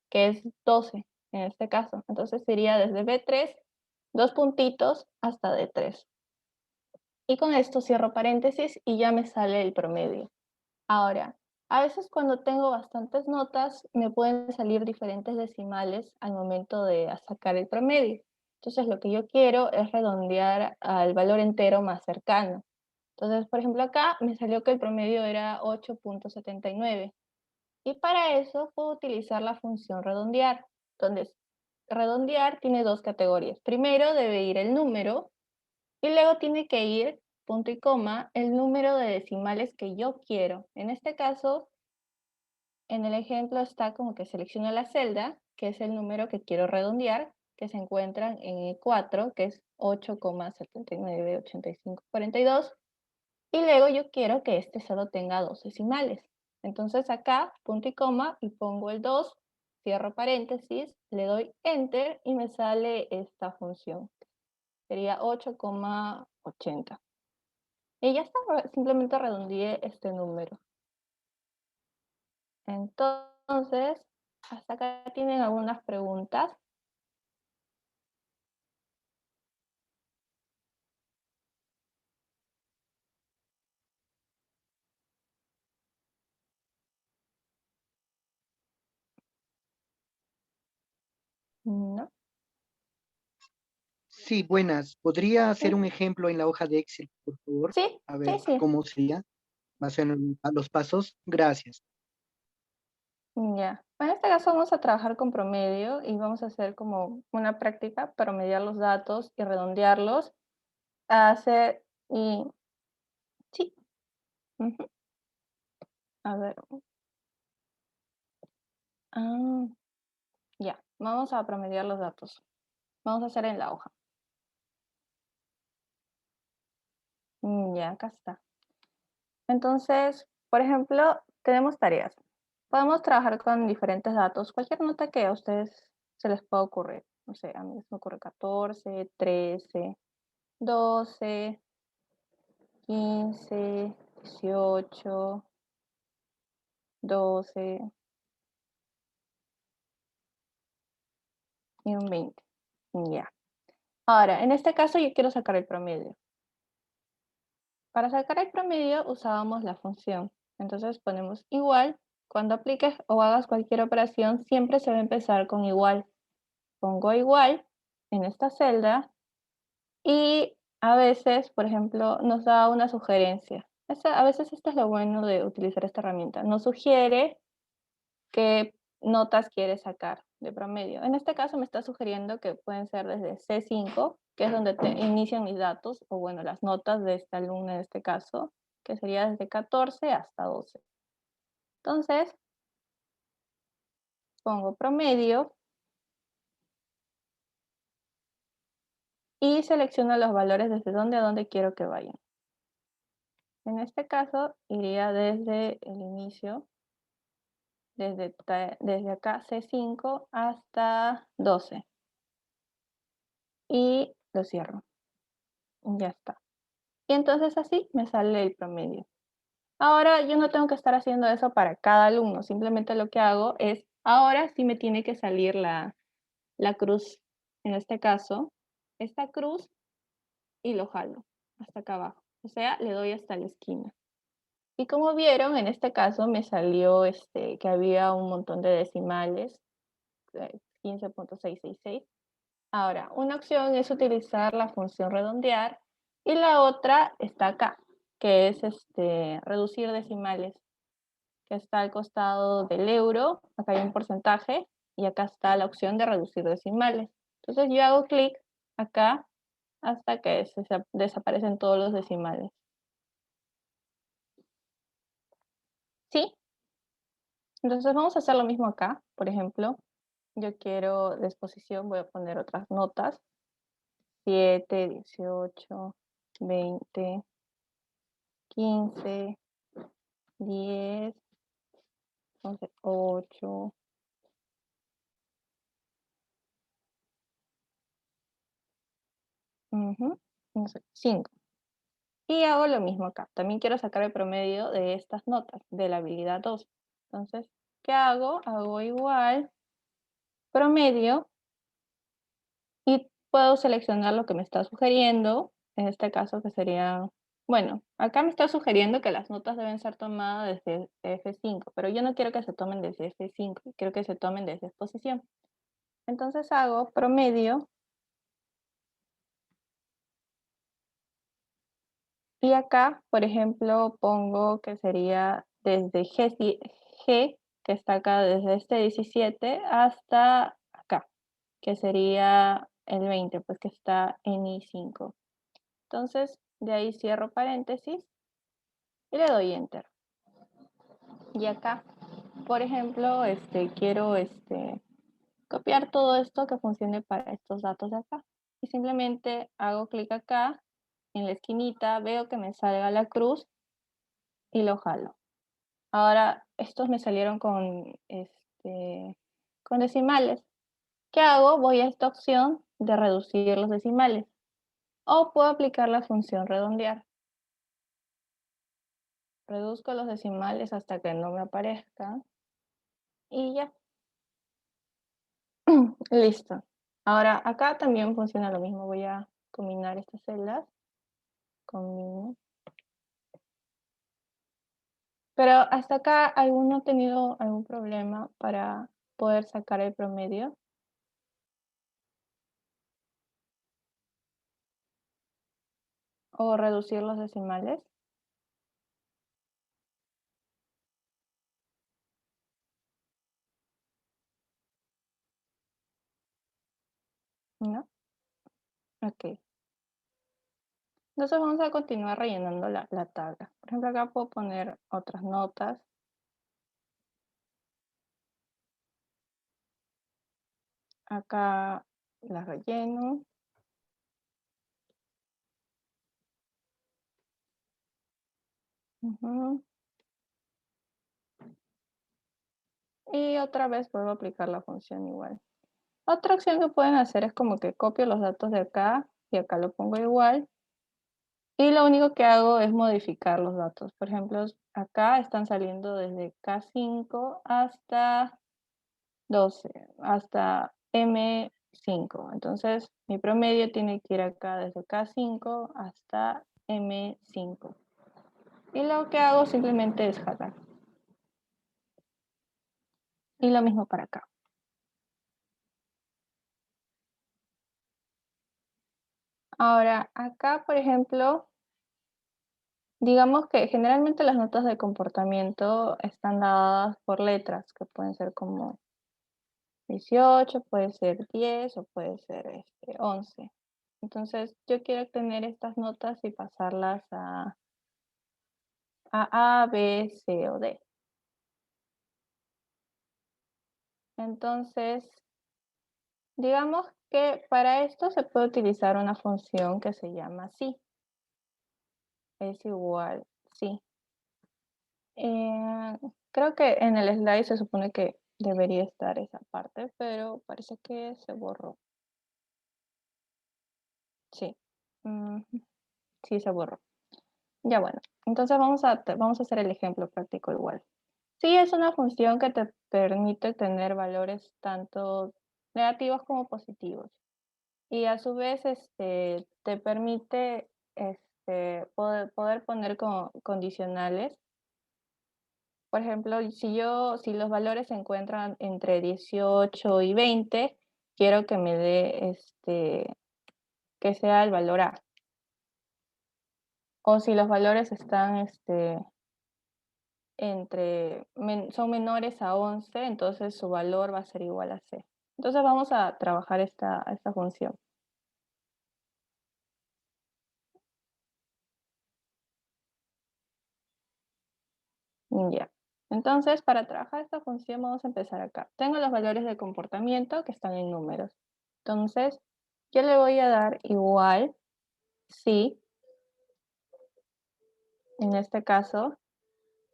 que es 12 en este caso. Entonces sería desde B3, 2 puntitos, hasta D3. Y con esto cierro paréntesis y ya me sale el promedio. Ahora, a veces cuando tengo bastantes notas, me pueden salir diferentes decimales al momento de sacar el promedio. Entonces, lo que yo quiero es redondear al valor entero más cercano. Entonces, por ejemplo, acá me salió que el promedio era 8.79. Y para eso puedo utilizar la función redondear, donde redondear tiene dos categorías. Primero debe ir el número y luego tiene que ir punto y coma el número de decimales que yo quiero. En este caso, en el ejemplo está como que selecciono la celda, que es el número que quiero redondear, que se encuentran en E4, que es 8,798542. Y luego yo quiero que este solo tenga dos decimales. Entonces acá, punto y coma, y pongo el 2, cierro paréntesis, le doy Enter y me sale esta función. Sería 8,80. Y ya está, simplemente redondeé este número. Entonces, hasta acá tienen algunas preguntas. ¿No? Sí, buenas. ¿Podría hacer un ejemplo en la hoja de Excel, por favor? Sí, A sí, ver sí. cómo sería. Más o menos a los pasos. Gracias. Ya. En este caso vamos a trabajar con promedio y vamos a hacer como una práctica para mediar los datos y redondearlos. A hacer y sí. Ujú. A ver. Ah, ya. Vamos a promediar los datos. Vamos a hacer en la hoja. Ya, acá está. Entonces, por ejemplo, tenemos tareas. Podemos trabajar con diferentes datos, cualquier nota que a ustedes se les pueda ocurrir. No sé, a mí se me ocurre 14, 13, 12, 15, 18, 12 y un 20. Ya. Ahora, en este caso yo quiero sacar el promedio. Para sacar el promedio usábamos la función. Entonces ponemos igual. Cuando apliques o hagas cualquier operación, siempre se va a empezar con igual. Pongo igual en esta celda Y a veces, por ejemplo, nos da una sugerencia. A veces esto es lo bueno de utilizar esta herramienta. Nos sugiere qué notas quieres sacar de promedio. En este caso me está sugiriendo que pueden ser desde C5, que es donde te inician mis datos, o bueno, las notas de esta alumna en este caso, que sería desde 14 hasta 12. Entonces, pongo promedio y selecciono los valores desde dónde a dónde quiero que vayan. En este caso, iría desde el inicio, desde acá C5 hasta 12. Y lo cierro. Ya está. Y entonces así me sale el promedio. Ahora yo no tengo que estar haciendo eso para cada alumno. Simplemente lo que hago es, ahora sí me tiene que salir la cruz. En este caso, esta cruz y lo jalo hasta acá abajo. O sea, le doy hasta la esquina. Y como vieron, en este caso me salió que había un montón de decimales, 15.666. Ahora, una opción es utilizar la función redondear y la otra está acá, que es reducir decimales, que está al costado del euro. Acá hay un porcentaje y acá está la opción de reducir decimales. Entonces yo hago clic acá hasta que desaparecen todos los decimales. ¿Sí? Entonces vamos a hacer lo mismo acá. Por ejemplo, yo quiero de exposición, voy a poner otras notas. 7, 18, 20, 15, 10, 11, 8, 5. Y hago lo mismo acá. También quiero sacar el promedio de estas notas, de la habilidad 2. Entonces, ¿qué hago? Hago igual, promedio, y puedo seleccionar lo que me está sugiriendo. En este caso, que sería, bueno, acá me está sugiriendo que las notas deben ser tomadas desde F5, pero yo no quiero que se tomen desde F5, quiero que se tomen desde exposición. Entonces hago promedio. Y acá, por ejemplo, pongo que sería desde G, que está acá desde este 17 hasta acá, que sería el 20, pues que está en I5. Entonces, de ahí cierro paréntesis y le doy Enter. Y acá, por ejemplo, quiero copiar todo esto que funcione para estos datos de acá. Y simplemente hago clic acá, en la esquinita, veo que me salga la cruz y lo jalo. Ahora, estos me salieron con decimales. ¿Qué hago? Voy a esta opción de reducir los decimales. O puedo aplicar la función redondear. Reduzco los decimales hasta que no me aparezcan. Y ya. Listo. Ahora, acá también funciona lo mismo. Voy a combinar estas celdas. Combino. Pero hasta acá, ¿alguno ha tenido algún problema para poder sacar el promedio? ¿O reducir los decimales? ¿No? Ok. Entonces vamos a continuar rellenando la tabla. Por ejemplo, acá puedo poner otras notas. Acá las relleno. Y otra vez vuelvo a aplicar la función igual. Otra opción que pueden hacer es como que copio los datos de acá y acá lo pongo igual. Y lo único que hago es modificar los datos. Por ejemplo, acá están saliendo desde K5 hasta 12, hasta M5. Entonces, mi promedio tiene que ir acá desde K5 hasta M5. Y lo que hago simplemente es jalar. Y lo mismo para acá. Ahora, acá, por ejemplo, digamos que generalmente las notas de comportamiento están dadas por letras, que pueden ser como 18, puede ser 10 o puede ser 11. Entonces, yo quiero obtener estas notas y pasarlas a B, C o D. Entonces, digamos que para esto se puede utilizar una función que se llama sí. Es igual, sí. Creo que en el slide se supone que debería estar esa parte, pero parece que se borró. Sí. Sí, se borró. Ya bueno, entonces vamos a hacer el ejemplo práctico igual. Sí, es una función que te permite tener valores tanto negativos como positivos. Y a su vez te permite poder poner condicionales. Por ejemplo, si los valores se encuentran entre 18 y 20, quiero que me dé que sea el valor A. O si los valores están son menores a 11, entonces su valor va a ser igual a C. Entonces vamos a trabajar esta función. Ya. Entonces, para trabajar esta función vamos a empezar acá. Tengo los valores de comportamiento que están en números. Entonces, yo le voy a dar igual, sí, en este caso.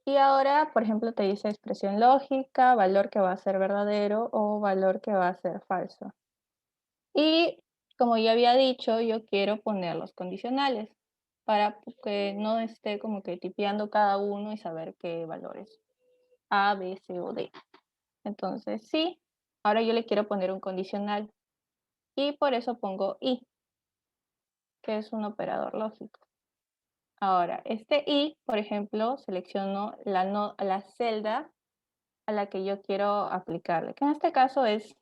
Y ahora, por ejemplo, te dice expresión lógica, valor que va a ser verdadero o valor que va a ser falso. Y como ya había dicho, yo quiero poner los condicionales para que no esté como que tipeando cada uno y saber qué valores A, B, C o D. Entonces, sí, ahora yo le quiero poner un condicional y por eso pongo y, que es un operador lógico. Ahora, este y, por ejemplo, selecciono la celda a la que yo quiero aplicarle, que en este caso es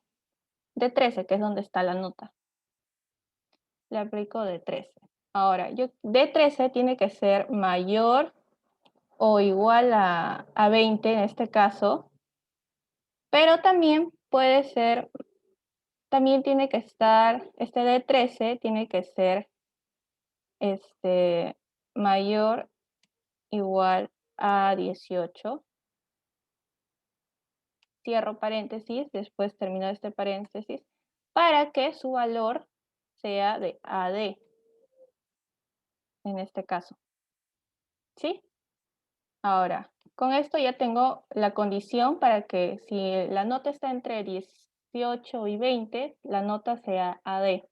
de 13, que es donde está la nota. Le aplico de 13. Ahora, de 13 tiene que ser mayor o igual a 20 en este caso, pero también puede ser, también tiene que estar, de 13 tiene que ser mayor igual a 18. Cierro paréntesis, después termino este paréntesis, para que su valor sea de AD, en este caso. ¿Sí? Ahora, con esto ya tengo la condición para que si la nota está entre 18 y 20, la nota sea AD.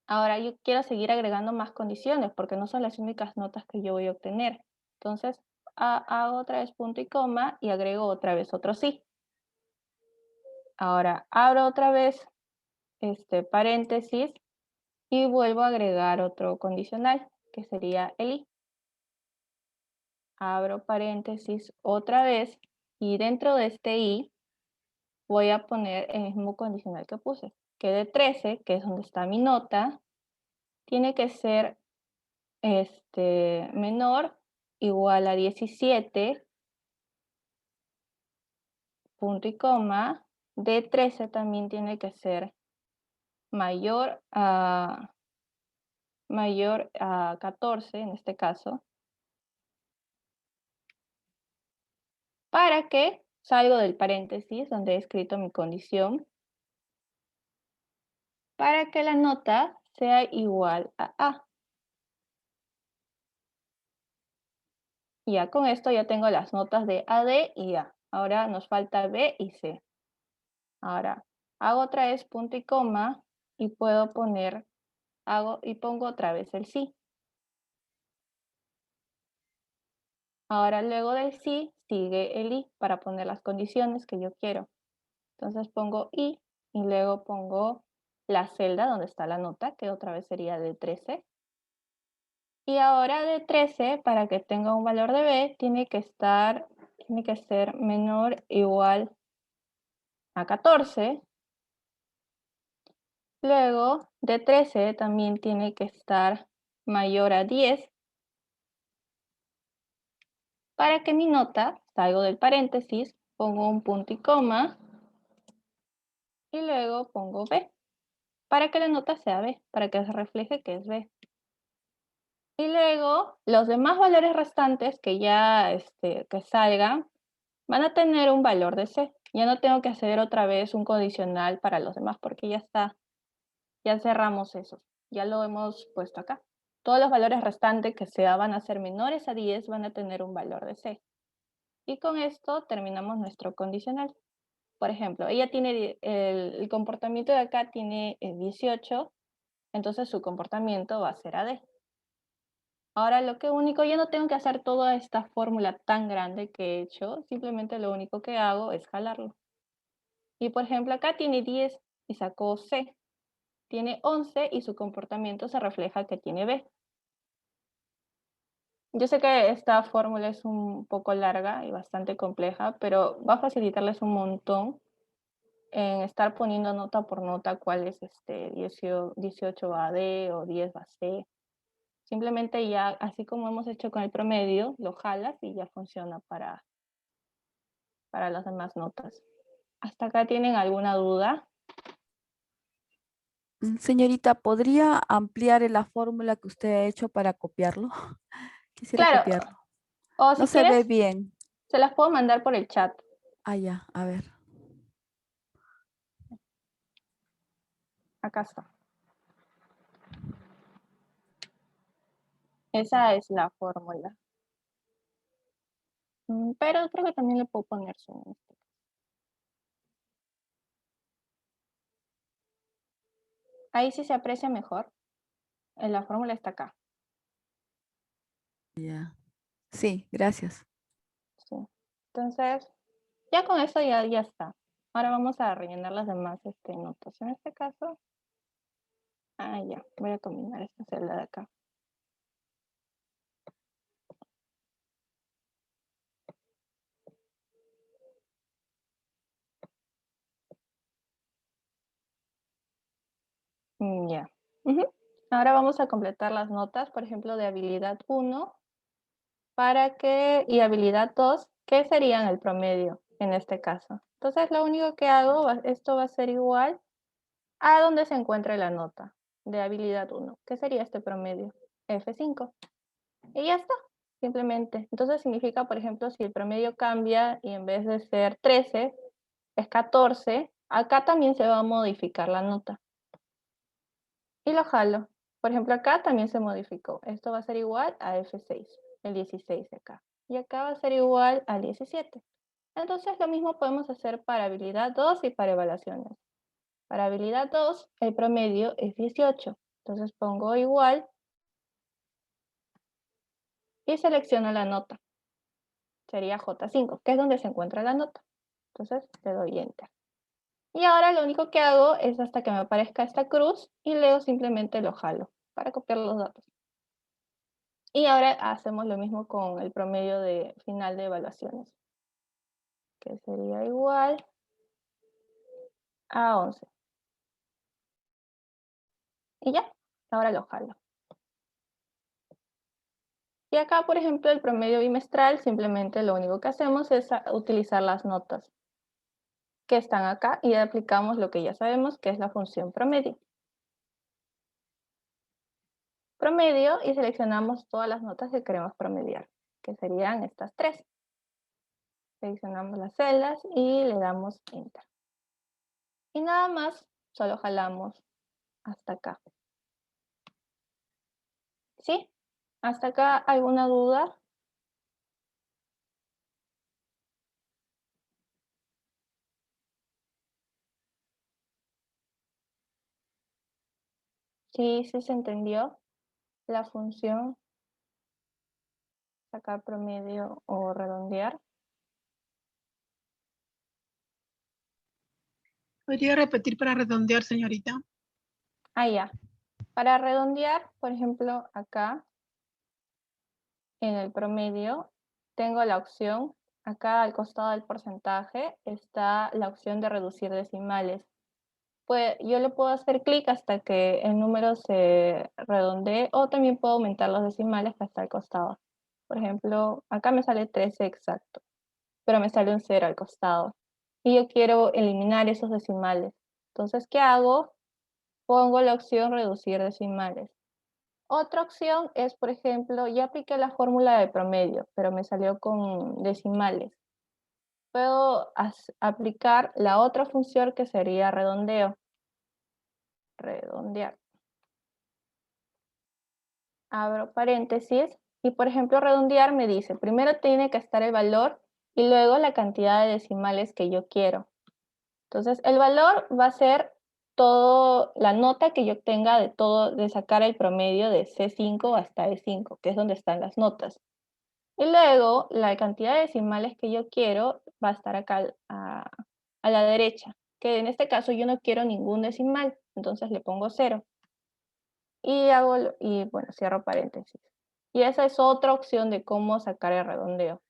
Ahora yo quiero seguir agregando más condiciones porque no son las únicas notas que yo voy a obtener. Entonces, hago otra vez punto y coma y agrego otra vez otro sí. Ahora, abro otra vez paréntesis y vuelvo a agregar otro condicional, que sería el i. Abro paréntesis otra vez y dentro de este i voy a poner el mismo condicional que puse, que de 13, que es donde está mi nota, tiene que ser menor igual a 17, punto y coma. De 13 también tiene que ser mayor a 14 en este caso, para que salgo del paréntesis donde he escrito mi condición, para que la nota sea igual a A. Y ya con esto ya tengo las notas de AD y A. Ahora nos falta B y C. Ahora hago otra vez punto y coma y puedo poner, pongo otra vez el sí. Ahora luego del sí sigue el i para poner las condiciones que yo quiero. Entonces pongo i y luego pongo la celda donde está la nota, que otra vez sería de 13. Y ahora de 13, para que tenga un valor de b, tiene que ser menor o igual a 14. Luego, de 13 también tiene que estar mayor a 10. Para que mi nota, salgo del paréntesis, pongo un punto y coma, y luego pongo B, para que la nota sea B, para que se refleje que es B. Y luego, los demás valores restantes que ya que salgan, van a tener un valor de C. Ya no tengo que hacer otra vez un condicional para los demás, porque ya está, ya cerramos esos. Ya lo hemos puesto acá. Todos los valores restantes que sea van a ser menores a 10, van a tener un valor de C. Y con esto terminamos nuestro condicional. Por ejemplo, ella tiene el comportamiento de acá tiene 18, entonces su comportamiento va a ser AD. Ahora lo que único, ya no tengo que hacer toda esta fórmula tan grande que he hecho, simplemente lo único que hago es jalarlo. Y por ejemplo, acá tiene 10 y sacó C. Tiene 11 y su comportamiento se refleja que tiene B. Yo sé que esta fórmula es un poco larga y bastante compleja, pero va a facilitarles un montón en estar poniendo nota por nota cuál es 18 va a D o 10 va a C. Simplemente ya, así como hemos hecho con el promedio, lo jalas y ya funciona para las demás notas. ¿Hasta acá tienen alguna duda? Señorita, ¿podría ampliar la fórmula que usted ha hecho para copiarlo? Quisiera Claro, copiarlo. o No si se ve quieres, bien. se las puedo mandar por el chat. Ah, ya, a ver. Acá está. Esa es la fórmula. Pero creo que también le puedo poner su. Ahí sí se aprecia mejor. La fórmula está acá. Ya. Sí, gracias. Sí. Entonces, ya con eso ya está. Ahora vamos a rellenar las demás notas. En este caso, ya, voy a combinar esta celda de acá. Ya. Ujú. Ahora vamos a completar las notas, por ejemplo, de habilidad 1 y habilidad 2, que serían el promedio en este caso. Entonces, lo único que hago, esto va a ser igual a donde se encuentre la nota de habilidad 1, que sería este promedio, F5. Y ya está, simplemente. Entonces significa, por ejemplo, si el promedio cambia y en vez de ser 13, es 14, acá también se va a modificar la nota. Y lo jalo. Por ejemplo, acá también se modificó. Esto va a ser igual a F6, el 16 de acá. Y acá va a ser igual al 17. Entonces lo mismo podemos hacer para habilidad 2 y para evaluaciones. Para habilidad 2, el promedio es 18. Entonces pongo igual y selecciono la nota. Sería J5, que es donde se encuentra la nota. Entonces le doy Enter. Y ahora lo único que hago es hasta que me aparezca esta cruz y luego simplemente lo jalo para copiar los datos. Y ahora hacemos lo mismo con el promedio de final de evaluaciones, que sería igual a 11. Y ya, ahora lo jalo. Y acá, por ejemplo, el promedio bimestral, simplemente lo único que hacemos es utilizar las notas que están acá y aplicamos lo que ya sabemos, que es la función promedio. Promedio y seleccionamos todas las notas que queremos promediar, que serían estas 3. Seleccionamos las celdas y le damos Enter. Y nada más, solo jalamos hasta acá. ¿Sí? ¿Hasta acá alguna duda? Sí, sí se entendió la función sacar promedio o redondear. ¿Podría repetir para redondear, señorita? Ya. Para redondear, por ejemplo, acá en el promedio tengo la opción, acá al costado del porcentaje está la opción de reducir decimales, pues yo le puedo hacer clic hasta que el número se redondee, o también puedo aumentar los decimales hasta el costado. Por ejemplo, acá me sale 13 exacto, pero me sale un 0 al costado. Y yo quiero eliminar esos decimales. Entonces, ¿qué hago? Pongo la opción reducir decimales. Otra opción es, por ejemplo, ya apliqué la fórmula de promedio, pero me salió con decimales. Puedo aplicar la otra función que sería redondeo. Redondear. Abro paréntesis y, por ejemplo, redondear me dice, primero tiene que estar el valor y luego la cantidad de decimales que yo quiero. Entonces, el valor va a ser todo la nota que yo obtenga de todo, de sacar el promedio de C5 hasta E5, que es donde están las notas. Y luego, la cantidad de decimales que yo quiero va a estar acá a la derecha, que en este caso yo no quiero ningún decimal, entonces le pongo 0. Y bueno, cierro paréntesis. Y esa es otra opción de cómo sacar el redondeo.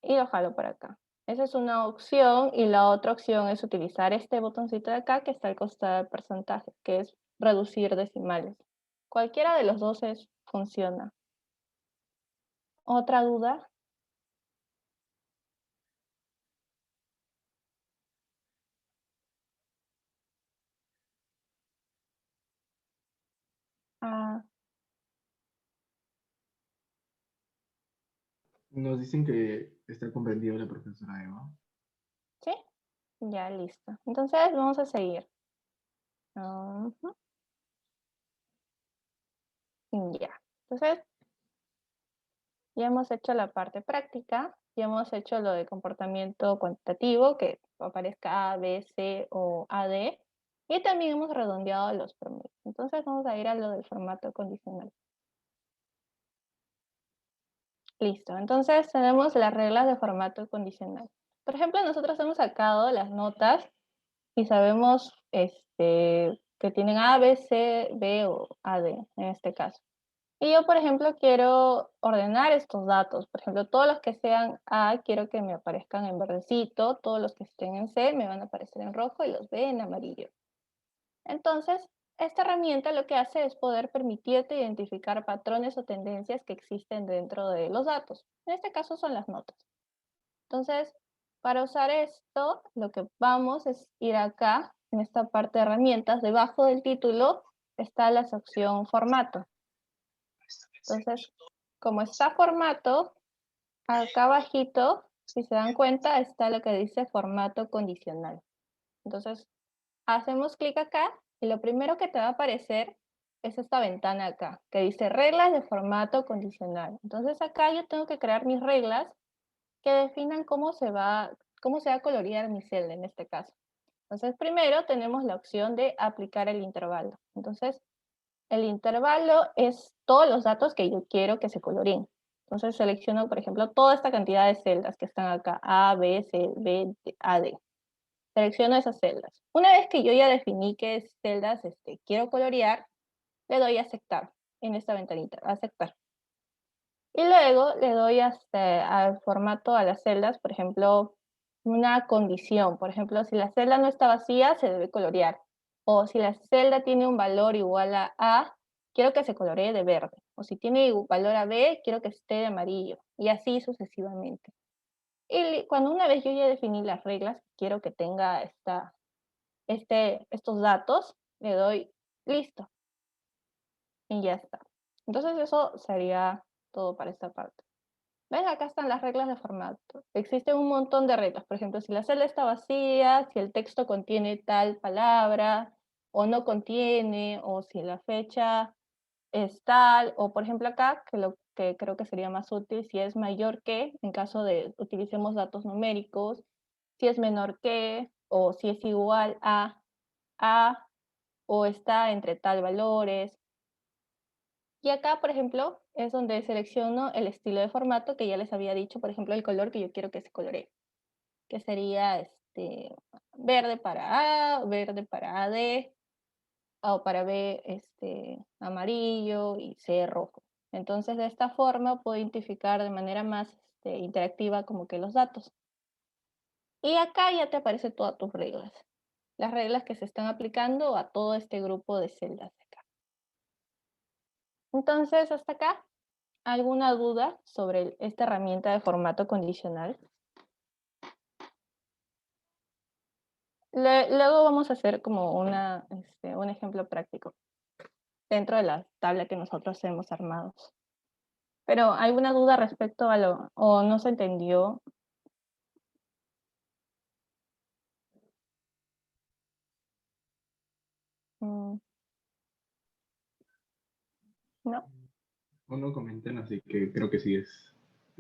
Y lo jalo para acá. Esa es una opción, y la otra opción es utilizar este botoncito de acá que está al costado del porcentaje, que es reducir decimales. Cualquiera de los dos funciona. ¿Otra duda? Ah, Nos dicen que está comprendido la profesora Eva. ¿sí? Ya, listo. Entonces vamos a seguir. Ujú. Ya. Entonces, ya hemos hecho la parte práctica, ya hemos hecho lo de comportamiento cuantitativo, que aparezca A, B, C o AD, y también hemos redondeado los promedios. Entonces vamos a ir a lo del formato condicional. Listo, entonces tenemos las reglas de formato condicional. Por ejemplo, nosotros hemos sacado las notas y sabemos que tienen A, B, C, B o AD en este caso. Y yo, por ejemplo, quiero ordenar estos datos. Por ejemplo, todos los que sean A, quiero que me aparezcan en verdecito, todos los que estén en C me van a aparecer en rojo y los B en amarillo. Entonces, esta herramienta lo que hace es poder permitirte identificar patrones o tendencias que existen dentro de los datos. En este caso son las notas. Entonces, para usar esto, lo que vamos es ir acá, en esta parte de herramientas, debajo del título está la sección formato. Entonces, como está formato, acá abajito, si se dan cuenta, está lo que dice formato condicional. Entonces, hacemos clic acá y lo primero que te va a aparecer es esta ventana acá, que dice reglas de formato condicional. Entonces acá yo tengo que crear mis reglas que definan cómo se va a colorear mi celda en este caso. Entonces primero tenemos la opción de aplicar el intervalo. Entonces el intervalo es todos los datos que yo quiero que se coloreen. Entonces selecciono, por ejemplo, toda esta cantidad de celdas que están acá, A, B, C, B, A, D. Selecciono esas celdas. Una vez que yo ya definí qué celdas quiero colorear, le doy a aceptar en esta ventanita, aceptar. Y luego le doy al formato a las celdas, por ejemplo, una condición. Por ejemplo, si la celda no está vacía, se debe colorear. O si la celda tiene un valor igual a A, quiero que se coloree de verde. O si tiene valor a B, quiero que esté de amarillo. Y así sucesivamente. Y cuando una vez yo ya definí las reglas que quiero que tenga estos datos, le doy listo. Y ya está. Entonces eso sería todo para esta parte. ¿Ven? Acá están las reglas de formato. Existen un montón de reglas. Por ejemplo, si la celda está vacía, si el texto contiene tal palabra o no contiene, o si la fecha es tal, o por ejemplo acá, que lo que creo que sería más útil, si es mayor que, en caso de utilicemos datos numéricos, si es menor que, o si es igual a, o está entre tal valores. Y acá, por ejemplo, es donde selecciono el estilo de formato que ya les había dicho, por ejemplo, el color que yo quiero que se coloree, que sería verde para A, verde para AD, o para B amarillo y C rojo. Entonces, de esta forma puedo identificar de manera más interactiva como que los datos. Y acá ya te aparecen todas tus reglas. las reglas que se están aplicando a todo este grupo de celdas de acá. Entonces, hasta acá, ¿alguna duda sobre esta herramienta de formato condicional? Luego vamos a hacer como un ejemplo práctico dentro de la tabla que nosotros hemos armado. Pero, ¿alguna duda respecto a o no se entendió? Mm, No, O no comenten, así que creo que sí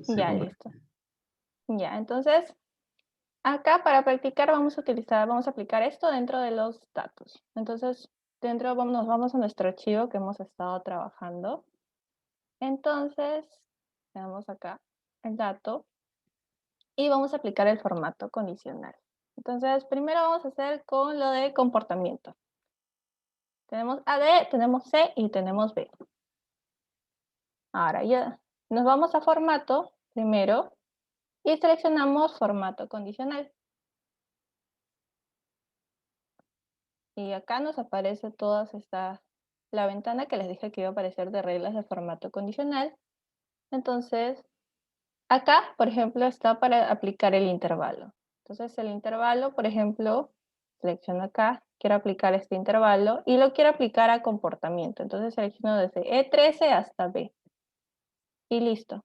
se ya comprende. listo. Ya, entonces, acá para practicar vamos a aplicar esto dentro de los datos. Entonces, nos vamos a nuestro archivo que hemos estado trabajando. Entonces, tenemos acá el dato y vamos a aplicar el formato condicional. Entonces, primero vamos a hacer con lo de comportamiento. Tenemos AD, tenemos C y tenemos B. Ahora ya nos vamos a formato primero y seleccionamos formato condicional. Y acá nos aparece la ventana que les dije que iba a aparecer de reglas de formato condicional. Entonces, acá, por ejemplo, está para aplicar el intervalo. Entonces, el intervalo, por ejemplo, selecciono acá, quiero aplicar este intervalo y lo quiero aplicar a comportamiento. Entonces, selecciono desde E13 hasta B. Y listo.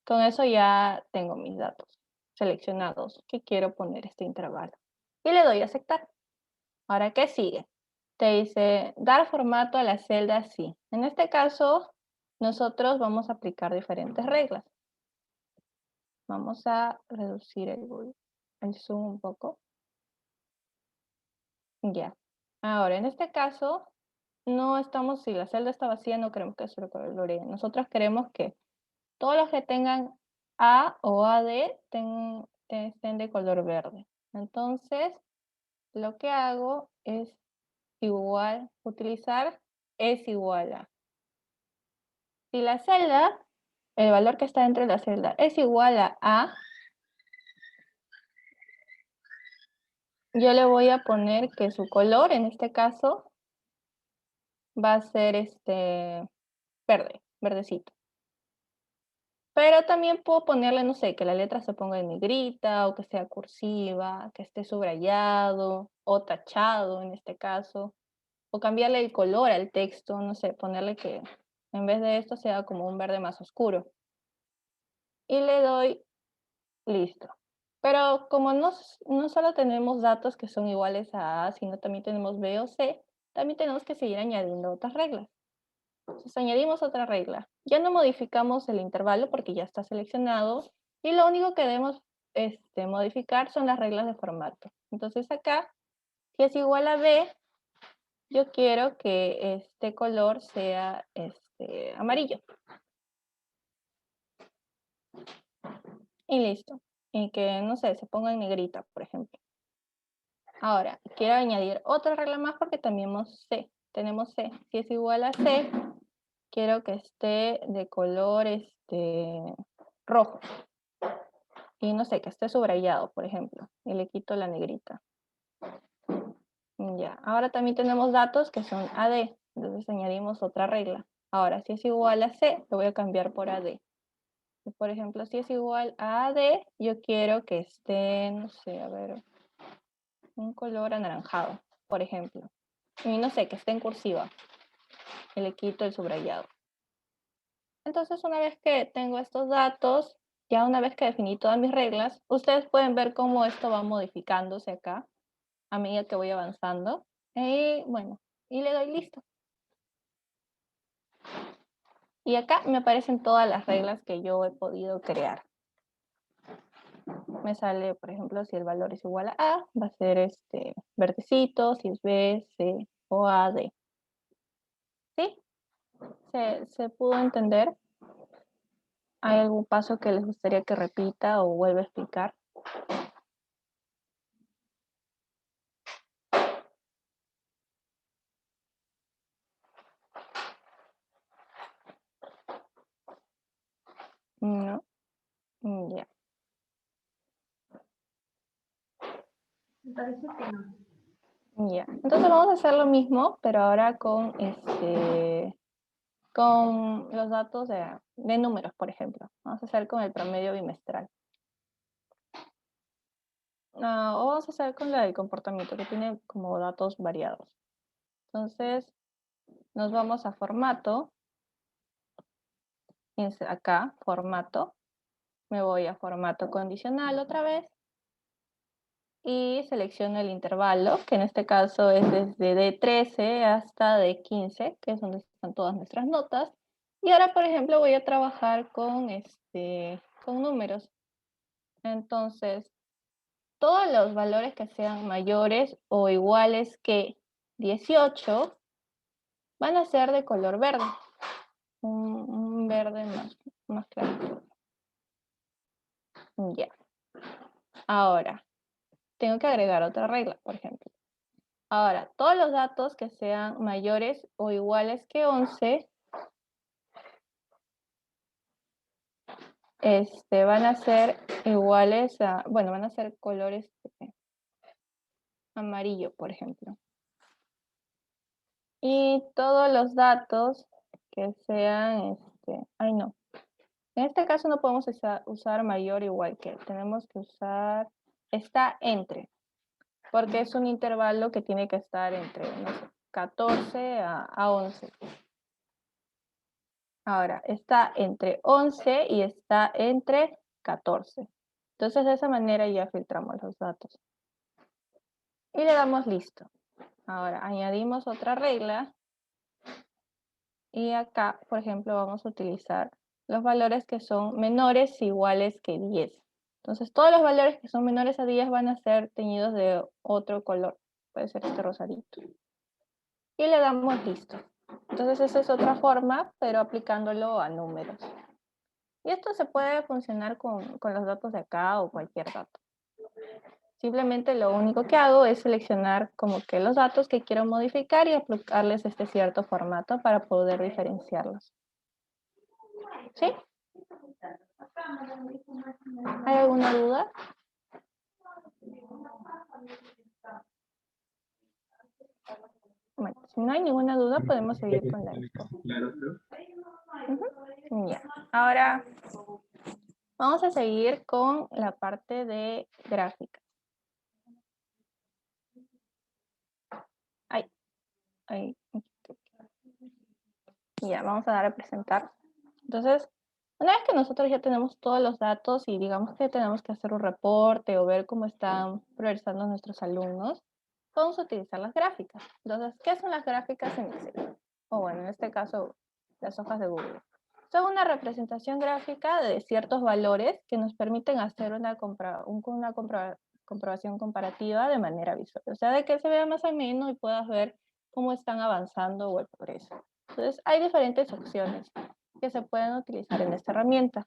Con eso ya tengo mis datos seleccionados que quiero poner este intervalo. Y le doy a aceptar. Ahora, ¿qué sigue? Te dice dar formato a la celda sí. En este caso, nosotros vamos a aplicar diferentes reglas. Vamos a reducir el zoom un poco. Ya. Ahora, en este caso, si la celda está vacía, no queremos que se coloree. Nosotros queremos que todos los que tengan A o AD estén de color verde. Entonces, lo que hago es utilizar es igual a. Si la celda, el valor que está dentro de la celda es igual a A, yo le voy a poner que su color, en este caso, va a ser verdecito. Pero también puedo ponerle, no sé, que la letra se ponga en negrita, o que sea cursiva, que esté subrayado, o tachado en este caso, o cambiarle el color al texto, no sé, ponerle que en vez de esto sea como un verde más oscuro. Y le doy listo. Pero como no solo tenemos datos que son iguales a A, sino también tenemos B o C, también tenemos que seguir añadiendo otras reglas. Entonces añadimos otra regla. Ya no modificamos el intervalo porque ya está seleccionado y lo único que debemos modificar son las reglas de formato. Entonces acá, si es igual a B, yo quiero que este color sea amarillo. Y listo. Y que, no sé, se ponga en negrita, por ejemplo. Ahora, quiero añadir otra regla más porque también tenemos C. Si es igual a C, quiero que esté de color rojo. Y no sé, que esté subrayado, por ejemplo. Y le quito la negrita. Ya, ahora también tenemos datos que son AD. Entonces añadimos otra regla. Ahora, si es igual a C, lo voy a cambiar por AD. Por ejemplo, si es igual a AD, yo quiero que esté, no sé, a ver, un color anaranjado, por ejemplo. Y no sé, que esté en cursiva. Y le quito el subrayado. Entonces, una vez que tengo estos datos, ya una vez que definí todas mis reglas, ustedes pueden ver cómo esto va modificándose acá a medida que voy avanzando. Y bueno, y le doy listo. Y acá me aparecen todas las reglas que yo he podido crear. Me sale, por ejemplo, si el valor es igual a A, va a ser verdecito, si es B, C o A, D. ¿Sí? ¿Se pudo entender? ¿Hay algún paso que les gustaría que repita o vuelva a explicar? No. Ya. Me parece que no. Ya, entonces vamos a hacer lo mismo, pero ahora con los datos de números, por ejemplo. Vamos a hacer con el promedio bimestral. O vamos a hacer con la del comportamiento, que tiene como datos variados. Entonces, nos vamos a formato. Acá, formato. Me voy a formato condicional otra vez. Y selecciono el intervalo, que en este caso es desde D13 hasta D15, que es donde están todas nuestras notas. Y ahora, por ejemplo, voy a trabajar con números. Entonces, todos los valores que sean mayores o iguales que 18 van a ser de color verde. Un verde más claro. Ya. Ahora, tengo que agregar otra regla, por ejemplo. Ahora, todos los datos que sean mayores o iguales que 11 van a ser iguales a, bueno, van a ser colores amarillo, por ejemplo. Y todos los datos que sean, ay no, en este caso no podemos usar mayor o igual que, tenemos que usar, está entre, porque es un intervalo que tiene que estar entre, no sé, 14 a 11. Ahora, está entre 11 y está entre 14. Entonces, de esa manera ya filtramos los datos. Y le damos listo. Ahora, añadimos otra regla. Y acá, por ejemplo, vamos a utilizar los valores que son menores o iguales que 10. Entonces, todos los valores que son menores a 10 van a ser teñidos de otro color. Puede ser este rosadito. Y le damos listo. Entonces, esa es otra forma, pero aplicándolo a números. Y esto se puede funcionar con los datos de acá o cualquier dato. Simplemente lo único que hago es seleccionar como que los datos que quiero modificar y aplicarles este cierto formato para poder diferenciarlos. ¿Sí? ¿Hay alguna duda? Bueno, si no hay ninguna duda, podemos seguir con la info. Claro, creo. Ya. Ahora vamos a seguir con la parte de gráfica. Ahí. Ya, vamos a dar a presentar. Entonces, una vez que nosotros ya tenemos todos los datos y digamos que tenemos que hacer un reporte o ver cómo están progresando nuestros alumnos, vamos a utilizar las gráficas. Entonces, ¿qué son las gráficas en Excel? O bueno, en este caso, las hojas de Google. Son una representación gráfica de ciertos valores que nos permiten hacer una comprobación comparativa de manera visual. O sea, de que se vea más o menos y puedas ver cómo están avanzando o el progreso. Entonces, hay diferentes opciones que se pueden utilizar en esta herramienta,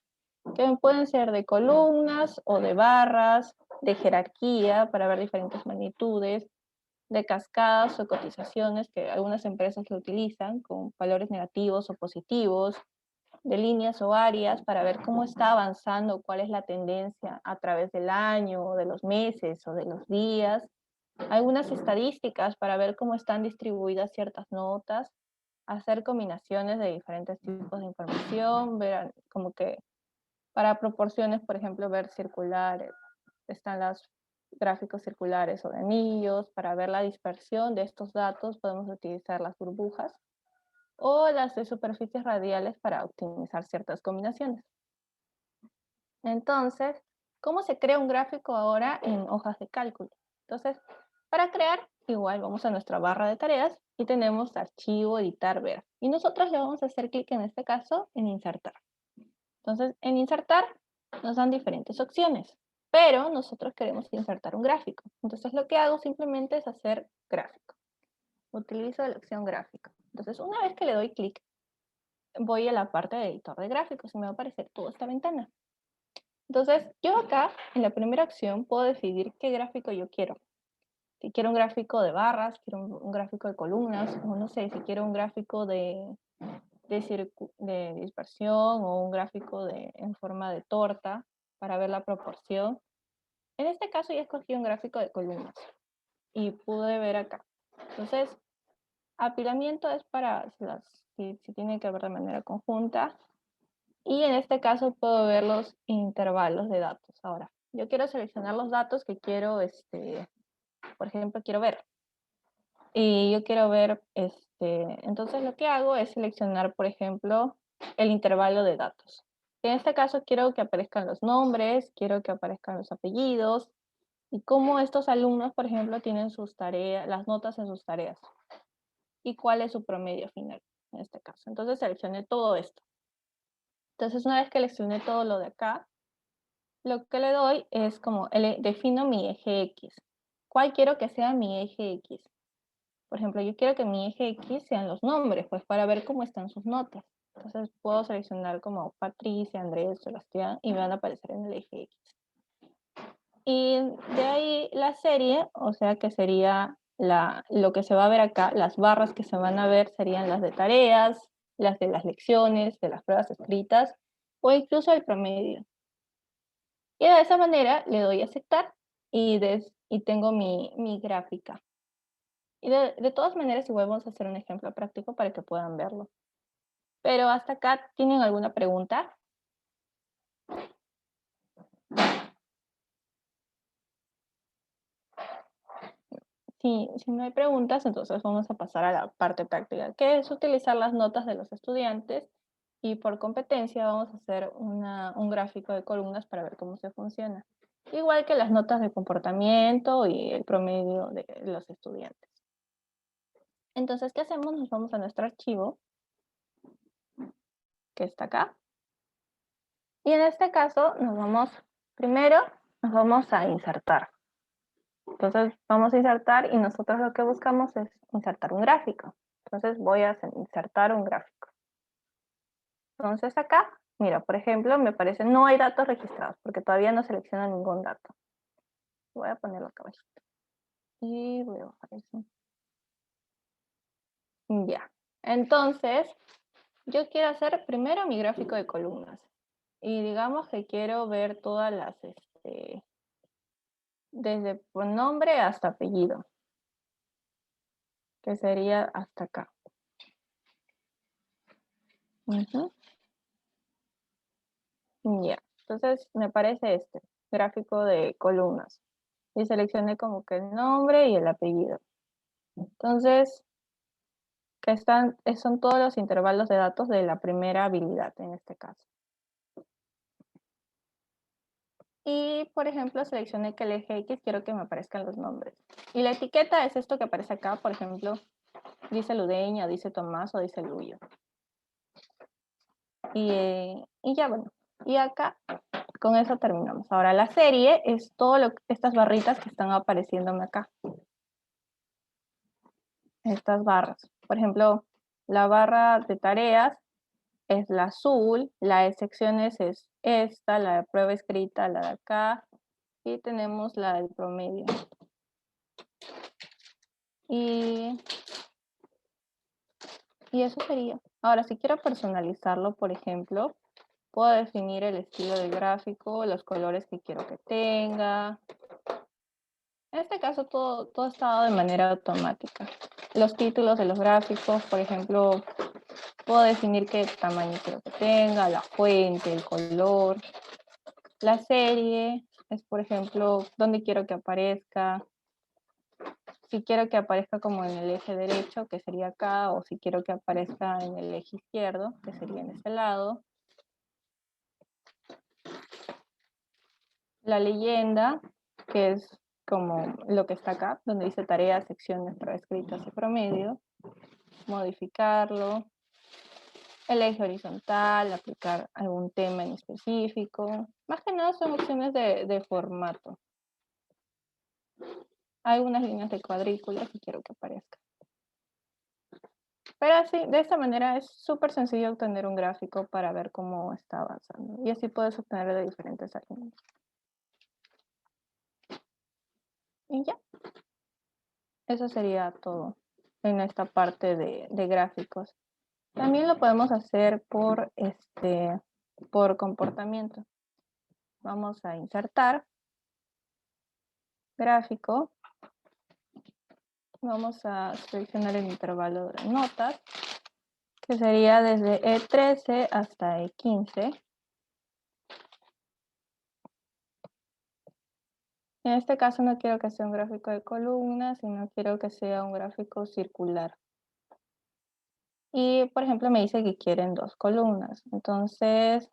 que pueden ser de columnas o de barras, de jerarquía para ver diferentes magnitudes, de cascadas o cotizaciones que algunas empresas lo utilizan con valores negativos o positivos, de líneas o áreas para ver cómo está avanzando, cuál es la tendencia a través del año, o de los meses o de los días. Algunas estadísticas para ver cómo están distribuidas ciertas notas, hacer combinaciones de diferentes tipos de información, ver como que para proporciones, por ejemplo, ver circulares, están los gráficos circulares o de anillos, para ver la dispersión de estos datos podemos utilizar las burbujas o las de superficies radiales para optimizar ciertas combinaciones. Entonces, ¿cómo se crea un gráfico ahora en hojas de cálculo? Entonces, para crear, igual vamos a nuestra barra de tareas y tenemos archivo, editar, ver. Y nosotros le vamos a hacer clic en este caso en insertar. Entonces, en insertar nos dan diferentes opciones, pero nosotros queremos insertar un gráfico. Entonces, lo que hago simplemente es hacer gráfico. Utilizo la opción gráfico. Entonces, una vez que le doy clic, voy a la parte de editor de gráficos y me va a aparecer toda esta ventana. Entonces, yo acá, en la primera opción, puedo decidir qué gráfico yo quiero. Si quiero un gráfico de barras, quiero un gráfico de columnas, o no sé, si quiero un gráfico de dispersión o un gráfico en forma de torta para ver la proporción. En este caso ya escogí un gráfico de columnas. y pude ver acá. Entonces, apilamiento es para si tiene que ver de manera conjunta. Y en este caso puedo ver los intervalos de datos. Ahora, yo quiero seleccionar los datos que quiero, por ejemplo, quiero ver. Y yo quiero ver, entonces lo que hago es seleccionar, por ejemplo, el intervalo de datos. En este caso quiero que aparezcan los nombres, quiero que aparezcan los apellidos, y cómo estos alumnos, por ejemplo, tienen sus tareas, las notas en sus tareas. Y cuál es su promedio final, en este caso. Entonces seleccioné todo esto. Entonces una vez que seleccioné todo lo de acá, lo que le doy es como, defino mi eje X. ¿Cuál quiero que sea mi eje X? Por ejemplo, yo quiero que mi eje X sean los nombres, pues para ver cómo están sus notas. Entonces puedo seleccionar como Patricia, Andrés, Sebastián, y me van a aparecer en el eje X. Y de ahí la serie, o sea que sería lo que se va a ver acá, las barras que se van a ver serían las de tareas, las de las lecciones, de las pruebas escritas, o incluso el promedio. Y de esa manera le doy a aceptar y tengo mi gráfica. Y de todas maneras, igual vamos a hacer un ejemplo práctico para que puedan verlo. Pero hasta acá, ¿tienen alguna pregunta? Si no hay preguntas, entonces vamos a pasar a la parte práctica, que es utilizar las notas de los estudiantes, y por competencia vamos a hacer un gráfico de columnas para ver cómo se funciona. Igual que las notas de comportamiento y el promedio de los estudiantes. Entonces, ¿qué hacemos? Nos vamos a nuestro archivo, que está acá. Y en este caso, primero nos vamos a insertar. Entonces, vamos a insertar y nosotros lo que buscamos es insertar un gráfico. Entonces, voy a insertar un gráfico. Entonces, acá, mira, por ejemplo, me parece no hay datos registrados porque todavía no selecciona ningún dato. Voy a ponerlo acá abajito. Y voy a bajar eso. Ya. Entonces, yo quiero hacer primero mi gráfico de columnas. Y digamos que quiero ver todas las, desde por nombre hasta apellido, que sería hasta acá. Ya, entonces me parece este gráfico de columnas. Y seleccioné como que el nombre y el apellido. Entonces, son todos los intervalos de datos de la primera habilidad en este caso. Y, por ejemplo, seleccioné que el eje X quiero que me aparezcan los nombres. Y la etiqueta es esto que aparece acá, por ejemplo, dice Ludeña, dice Tomás o dice Luyo. Y ya, bueno. Y acá, con eso terminamos. Ahora, la serie es estas barritas que están apareciéndome acá. Estas barras. Por ejemplo, la barra de tareas es la azul, la de secciones es esta, la de prueba escrita, la de acá, y tenemos la del promedio. Y eso sería. Ahora, si quiero personalizarlo, por ejemplo, puedo definir el estilo del gráfico, los colores que quiero que tenga. En este caso, todo está dado de manera automática. Los títulos de los gráficos, por ejemplo, puedo definir qué tamaño quiero que tenga, la fuente, el color. La serie es, por ejemplo, dónde quiero que aparezca. Si quiero que aparezca como en el eje derecho, que sería acá, o si quiero que aparezca en el eje izquierdo, que sería en este lado. La leyenda, que es como lo que está acá, donde dice tareas, secciones, pruebas escritas y promedio. Modificarlo. El eje horizontal, aplicar algún tema en específico. Más que nada son opciones de formato. Hay unas líneas de cuadrícula que quiero que aparezcan. Pero así, de esta manera es súper sencillo obtener un gráfico para ver cómo está avanzando. Y así puedes obtener de diferentes alumnos. Y ya. Eso sería todo en esta parte de gráficos. También lo podemos hacer por comportamiento. Vamos a insertar gráfico. Vamos a seleccionar el intervalo de notas, que sería desde E13 hasta E15. En este caso no quiero que sea un gráfico de columnas, sino quiero que sea un gráfico circular. Y, por ejemplo, me dice que quieren 2 columnas. Entonces,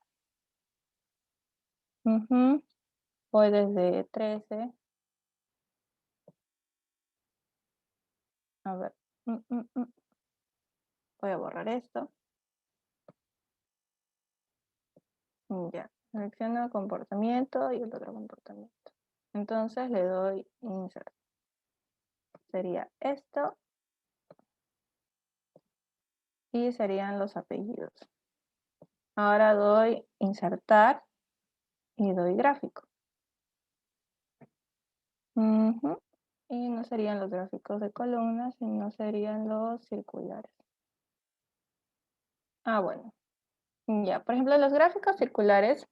voy desde 13. A ver. Voy a borrar esto. Ya. Selecciono comportamiento y el otro comportamiento. Entonces le doy insert. Sería esto. Y serían los apellidos. Ahora doy insertar y doy gráfico. Y no serían los gráficos de columnas, sino serían los circulares. Bueno. Ya, por ejemplo, los gráficos circulares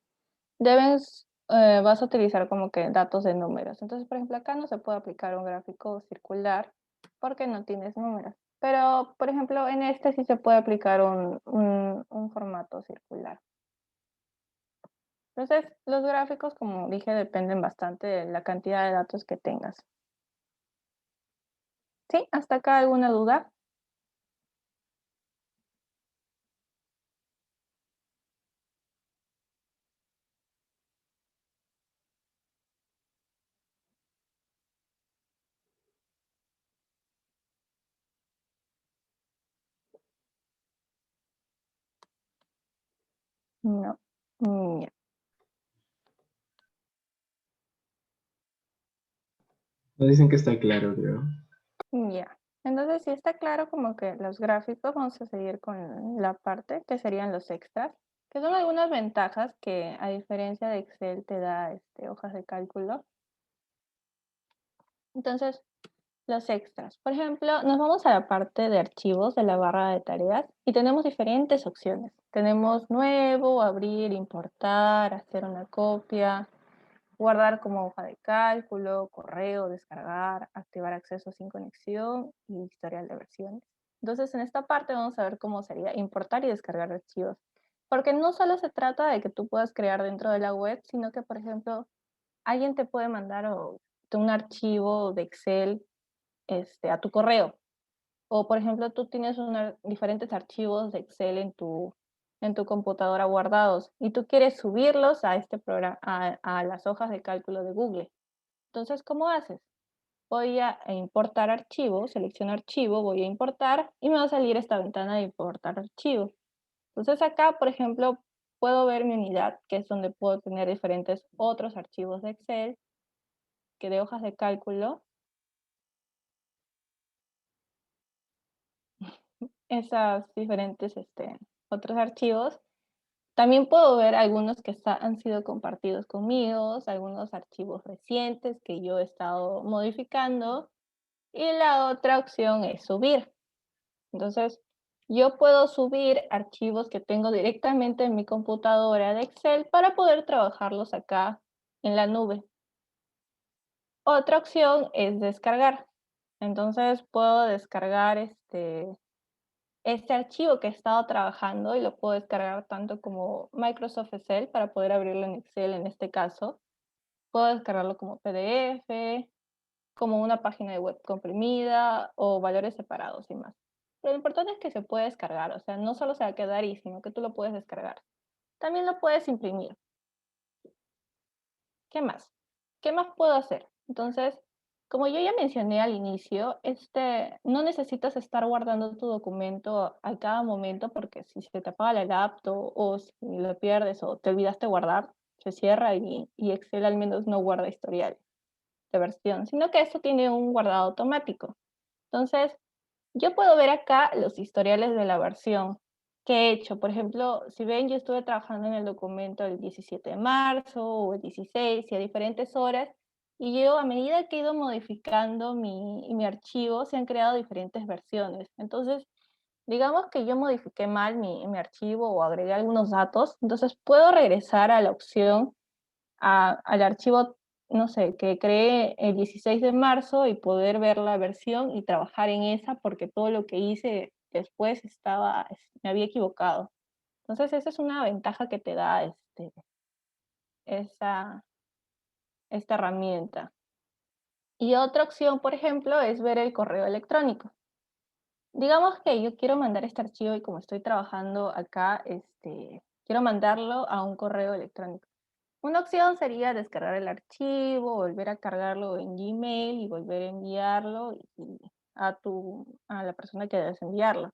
vas a utilizar como que datos de números. Entonces, por ejemplo, acá no se puede aplicar un gráfico circular porque no tienes números. Pero, por ejemplo, en este sí se puede aplicar un formato circular. Entonces, los gráficos, como dije, dependen bastante de la cantidad de datos que tengas. ¿Sí? ¿Hasta acá alguna duda? No. Ya. Nos dicen que está claro, creo. Ya. Entonces, si está claro como que los gráficos, vamos a seguir con la parte que serían los extras, que son algunas ventajas que a diferencia de Excel te da hojas de cálculo. Entonces, los extras. Por ejemplo, nos vamos a la parte de archivos de la barra de tareas y tenemos diferentes opciones. Tenemos nuevo, abrir, importar, hacer una copia, guardar como hoja de cálculo, correo, descargar, activar acceso sin conexión y historial de versiones. Entonces, en esta parte vamos a ver cómo sería importar y descargar archivos. Porque no solo se trata de que tú puedas crear dentro de la web, sino que, por ejemplo, alguien te puede mandar un archivo de Excel a tu correo. O, por ejemplo, tú tienes diferentes archivos de Excel en tu computadora guardados y tú quieres subirlos a este programa, a las hojas de cálculo de Google. Entonces, ¿cómo haces? Voy a importar archivo, selecciono archivo, voy a importar y me va a salir esta ventana de importar archivo. Entonces acá, por ejemplo, puedo ver mi unidad, que es donde puedo tener diferentes otros archivos de Excel, que de hojas de cálculo. Esos diferentes otros archivos. También puedo ver algunos que han sido compartidos conmigo, algunos archivos recientes que yo he estado modificando. Y la otra opción es subir. Entonces, yo puedo subir archivos que tengo directamente en mi computadora de Excel para poder trabajarlos acá en la nube. Otra opción es descargar. Entonces, puedo descargar este archivo que he estado trabajando y lo puedo descargar tanto como Microsoft Excel para poder abrirlo en Excel en este caso. Puedo descargarlo como PDF, como una página de web comprimida o valores separados y más. Pero lo importante es que se puede descargar, o sea, no solo se va a quedar ahí, sino que tú lo puedes descargar. También lo puedes imprimir. ¿Qué más? ¿Qué más puedo hacer? Entonces, como yo ya mencioné al inicio, no necesitas estar guardando tu documento a cada momento porque si se te apaga la laptop o si lo pierdes o te olvidaste guardar, se cierra y Excel al menos no guarda historial de versión, sino que esto tiene un guardado automático. Entonces, yo puedo ver acá los historiales de la versión que he hecho. Por ejemplo, si ven, yo estuve trabajando en el documento el 17 de marzo o el 16 y a diferentes horas, y yo a medida que he ido modificando mi archivo, se han creado diferentes versiones. Entonces, digamos que yo modifiqué mal mi archivo o agregué algunos datos, entonces puedo regresar a la opción, al archivo no sé, que creé el 16 de marzo y poder ver la versión y trabajar en esa porque todo lo que hice después me había equivocado. Entonces esa es una ventaja que te da esta herramienta. Y otra opción, por ejemplo, es ver el correo electrónico. Digamos que yo quiero mandar este archivo y como estoy trabajando acá, quiero mandarlo a un correo electrónico. Una opción sería descargar el archivo, volver a cargarlo en Gmail y volver a enviarlo a la persona que debes enviarlo.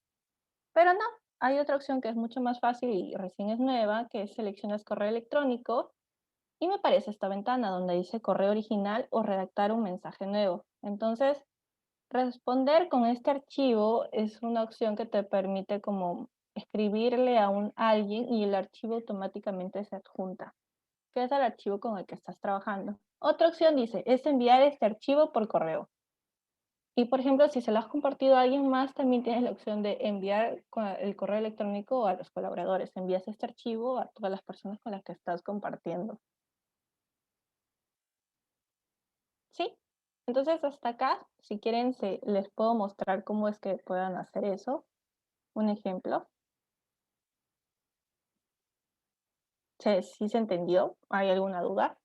Pero no, hay otra opción que es mucho más fácil y recién es nueva, que es seleccionas correo electrónico y me aparece esta ventana donde dice correo original o redactar un mensaje nuevo. Entonces, responder con este archivo es una opción que te permite como escribirle a alguien y el archivo automáticamente se adjunta, que es el archivo con el que estás trabajando. Otra opción dice, es enviar este archivo por correo. Y por ejemplo, si se lo has compartido a alguien más, también tienes la opción de enviar el correo electrónico a los colaboradores. Envías este archivo a todas las personas con las que estás compartiendo. ¿Sí? Entonces hasta acá, si quieren, les puedo mostrar cómo es que puedan hacer eso. Un ejemplo. ¿Sí se entendió? ¿Hay alguna duda?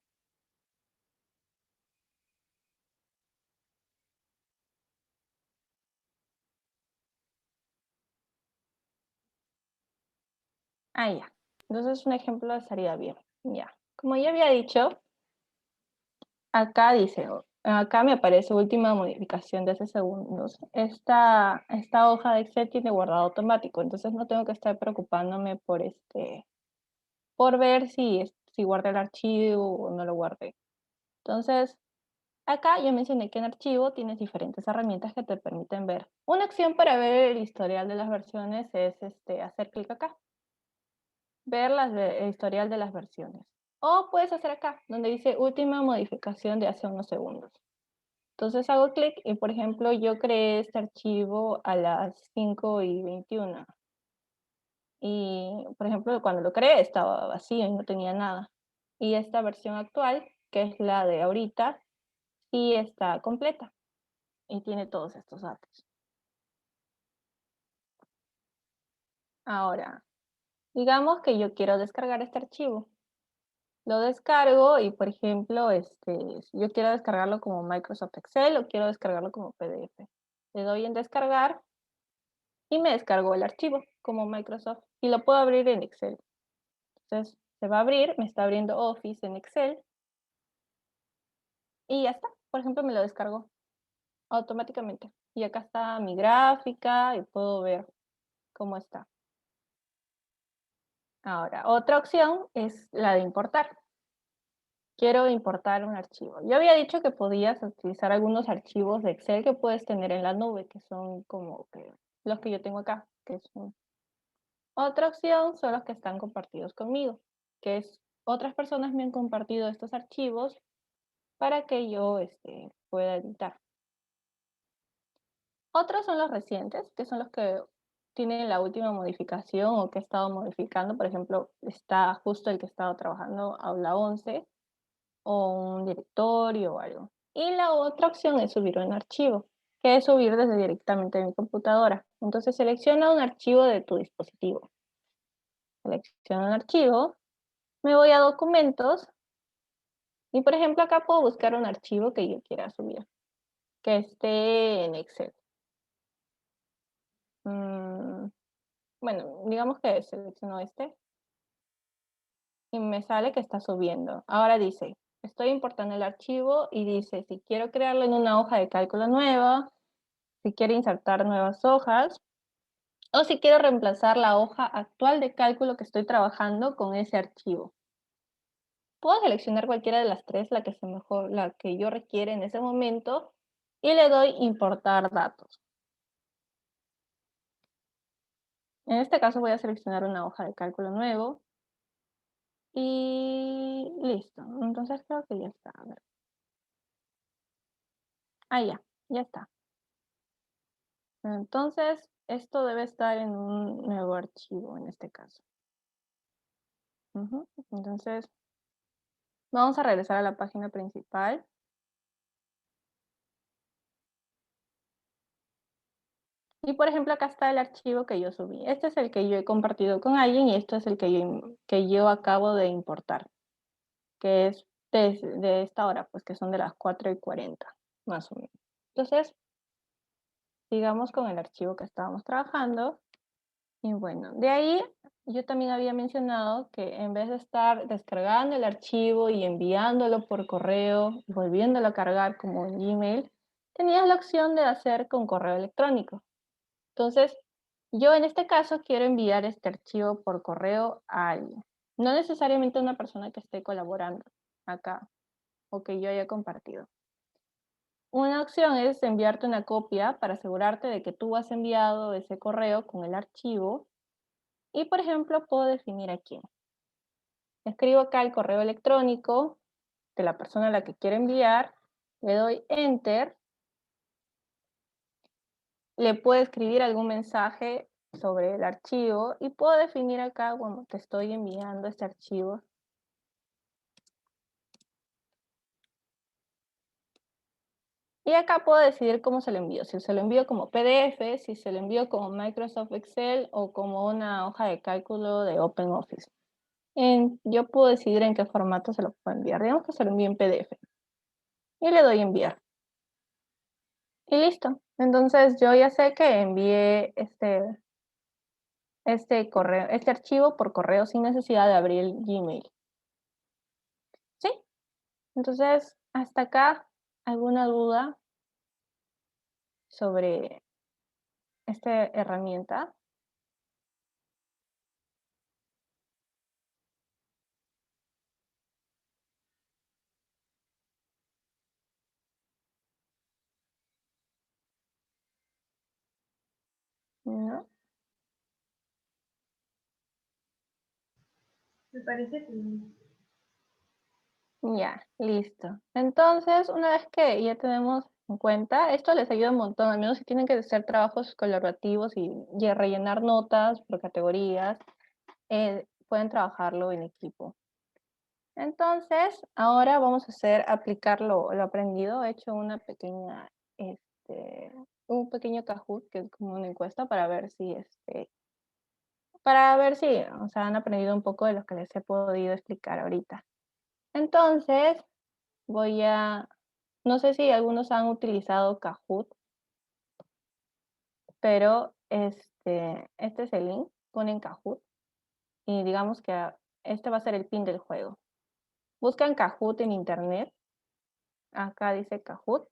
Ah, ya. Entonces un ejemplo estaría bien. Ya. Como ya había dicho, acá dice, acá me aparece última modificación de hace segundos. Esta hoja de Excel tiene guardado automático, entonces no tengo que estar preocupándome por ver si guardé el archivo o no lo guardé. Entonces, acá ya mencioné que en archivo tienes diferentes herramientas que te permiten ver. Una opción para ver el historial de las versiones es hacer clic acá, ver el historial de las versiones. O puedes hacer acá, donde dice última modificación de hace unos segundos. Entonces hago clic y, por ejemplo, yo creé este archivo a las 5:21. Y, por ejemplo, cuando lo creé estaba vacío y no tenía nada. Y esta versión actual, que es la de ahorita, sí está completa y tiene todos estos datos. Ahora, digamos que yo quiero descargar este archivo. Lo descargo y, por ejemplo, yo quiero descargarlo como Microsoft Excel o quiero descargarlo como PDF. Le doy en descargar y me descargó el archivo como Microsoft y lo puedo abrir en Excel. Entonces, se va a abrir, me está abriendo Office en Excel y ya está. Por ejemplo, me lo descargó automáticamente. Y acá está mi gráfica y puedo ver cómo está. Ahora, otra opción es la de importar. Quiero importar un archivo. Yo había dicho que podías utilizar algunos archivos de Excel que puedes tener en la nube, que son como los que yo tengo acá, Otra opción son los que están compartidos conmigo, que es otras personas me han compartido estos archivos para que yo pueda editar. Otros son los recientes, que son los que tienen la última modificación o que he estado modificando. Por ejemplo, está justo el que he estado trabajando, Aula 11, o un directorio o algo. Y la otra opción es subir un archivo, que es subir desde directamente de mi computadora. Entonces selecciona un archivo de tu dispositivo. Selecciono un archivo, me voy a documentos y por ejemplo acá puedo buscar un archivo que yo quiera subir, que esté en Excel. Bueno, digamos que selecciono y me sale que está subiendo. Ahora dice, estoy importando el archivo y dice si quiero crearlo en una hoja de cálculo nueva, si quiero insertar nuevas hojas o si quiero reemplazar la hoja actual de cálculo que estoy trabajando con ese archivo. Puedo seleccionar cualquiera de las tres, la que yo requiere en ese momento, y le doy importar datos. En este caso voy a seleccionar una hoja de cálculo nuevo y listo. Entonces creo que ya está. A ver. Ah, ya está. Entonces, esto debe estar en un nuevo archivo en este caso. Entonces, Vamos a regresar a la página principal. Y por ejemplo, acá está el archivo que yo subí. Este es el que yo he compartido con alguien y esto es el que yo acabo de importar, que es de esta hora, pues que son de las 4:40, más o menos. Entonces, sigamos con el archivo que estábamos trabajando. Y bueno, de ahí yo también había mencionado que en vez de estar descargando el archivo y enviándolo por correo, volviéndolo a cargar como en Gmail, tenías la opción de hacer con correo electrónico. Entonces, yo en este caso quiero enviar este archivo por correo a alguien, no necesariamente a una persona que esté colaborando acá o que yo haya compartido. Una opción es enviarte una copia para asegurarte de que tú has enviado ese correo con el archivo y, por ejemplo, puedo definir a quién. Escribo acá el correo electrónico de la persona a la que quiero enviar, le doy Enter, le puedo escribir algún mensaje sobre el archivo y puedo definir acá, bueno, te estoy enviando este archivo. Y acá puedo decidir cómo se lo envío, si se lo envío como PDF, si se lo envío como Microsoft Excel o como una hoja de cálculo de OpenOffice. Yo puedo decidir en qué formato se lo puedo enviar. Digamos que se lo envío en PDF. Y le doy enviar. Y listo. Entonces yo ya sé que envié este archivo por correo sin necesidad de abrir el Gmail. ¿Sí? Entonces, hasta acá, ¿alguna duda sobre esta herramienta? ¿No? Me parece que no. Ya, listo. Entonces, una vez que ya tenemos en cuenta, esto les ayuda un montón, al menos si tienen que hacer trabajos colaborativos y rellenar notas por categorías, pueden trabajarlo en equipo. Entonces, ahora vamos a aplicar lo aprendido. He hecho un pequeño Kahoot, que es como una encuesta para ver si, o sea, han aprendido un poco de lo que les he podido explicar ahorita. Entonces, no sé si algunos han utilizado Kahoot, pero este es el link, ponen Kahoot y digamos que este va a ser el pin del juego. Buscan Kahoot en internet, acá dice Kahoot,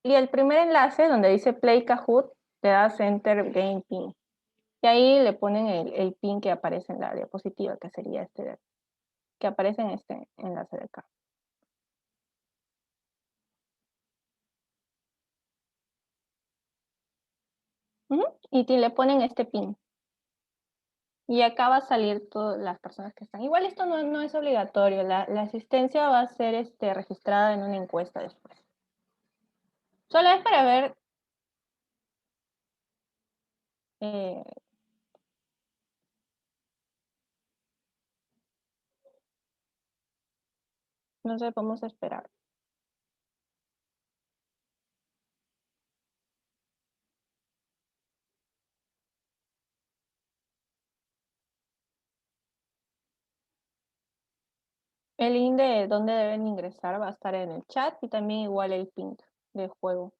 y el primer enlace donde dice Play Kahoot, le das Enter Game Pin. Y ahí le ponen el pin que aparece en la diapositiva, que sería que aparece en este enlace de acá. Y le ponen este pin. Y acá va a salir todas las personas que están. Igual esto no es obligatorio. La asistencia va a ser registrada en una encuesta después. Solo es para ver eh, no sé, vamos a esperar. El link de dónde deben ingresar va a estar en el chat y también igual el pin del juego.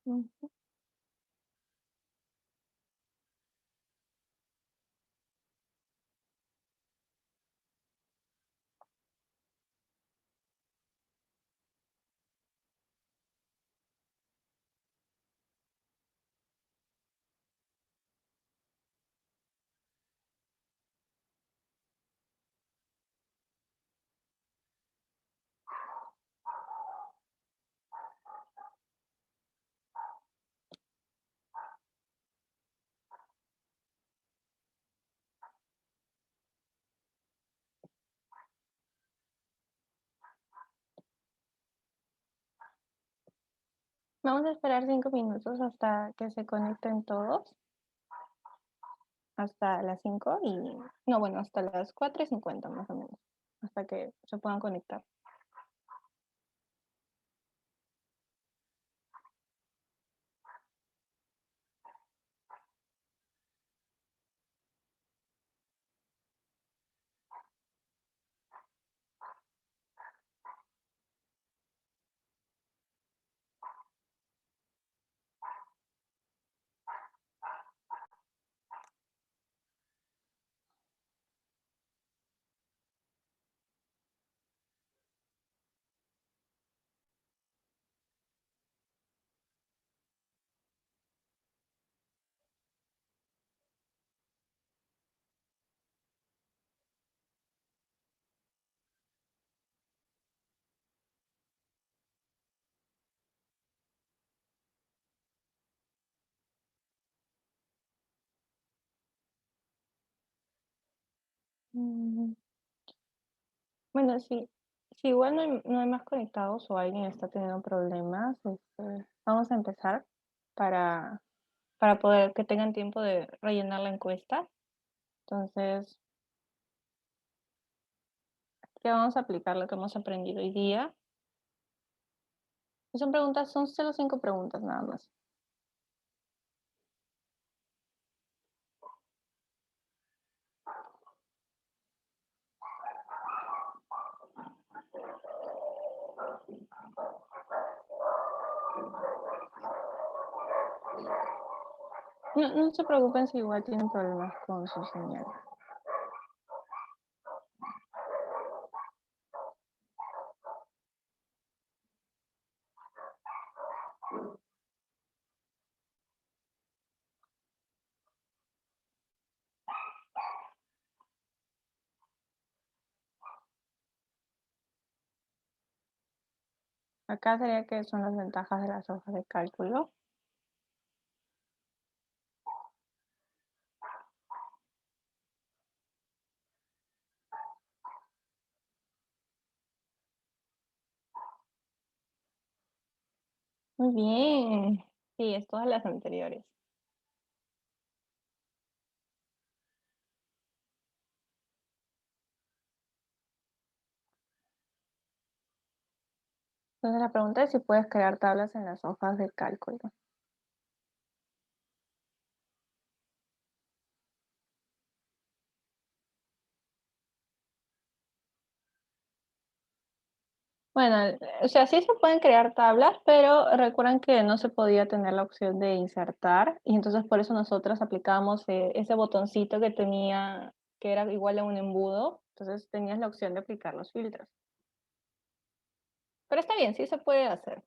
Ujú. Vamos a esperar 5 minutos hasta que se conecten todos. Hasta las 5 y... No, bueno, hasta las 4:50 más o menos. Hasta que se puedan conectar. Mm, Bueno, si igual no hay más conectados o alguien está teniendo problemas, vamos a empezar para, para poder que tengan tiempo de rellenar la encuesta. Entonces, ¿qué vamos a aplicar lo que hemos aprendido hoy día? Son preguntas, son solo 5 preguntas nada más. No se preocupen si igual tienen problemas con su señal. Acá sería que son las ventajas de las hojas de cálculo. Muy bien. Sí, es todas las anteriores. Entonces la pregunta es si puedes crear tablas en las hojas de cálculo. Bueno, o sea, sí se pueden crear tablas, pero recuerden que no se podía tener la opción de insertar y entonces por eso nosotros aplicamos ese botoncito que tenía, que era igual a un embudo, entonces tenías la opción de aplicar los filtros. Pero está bien, sí se puede hacer.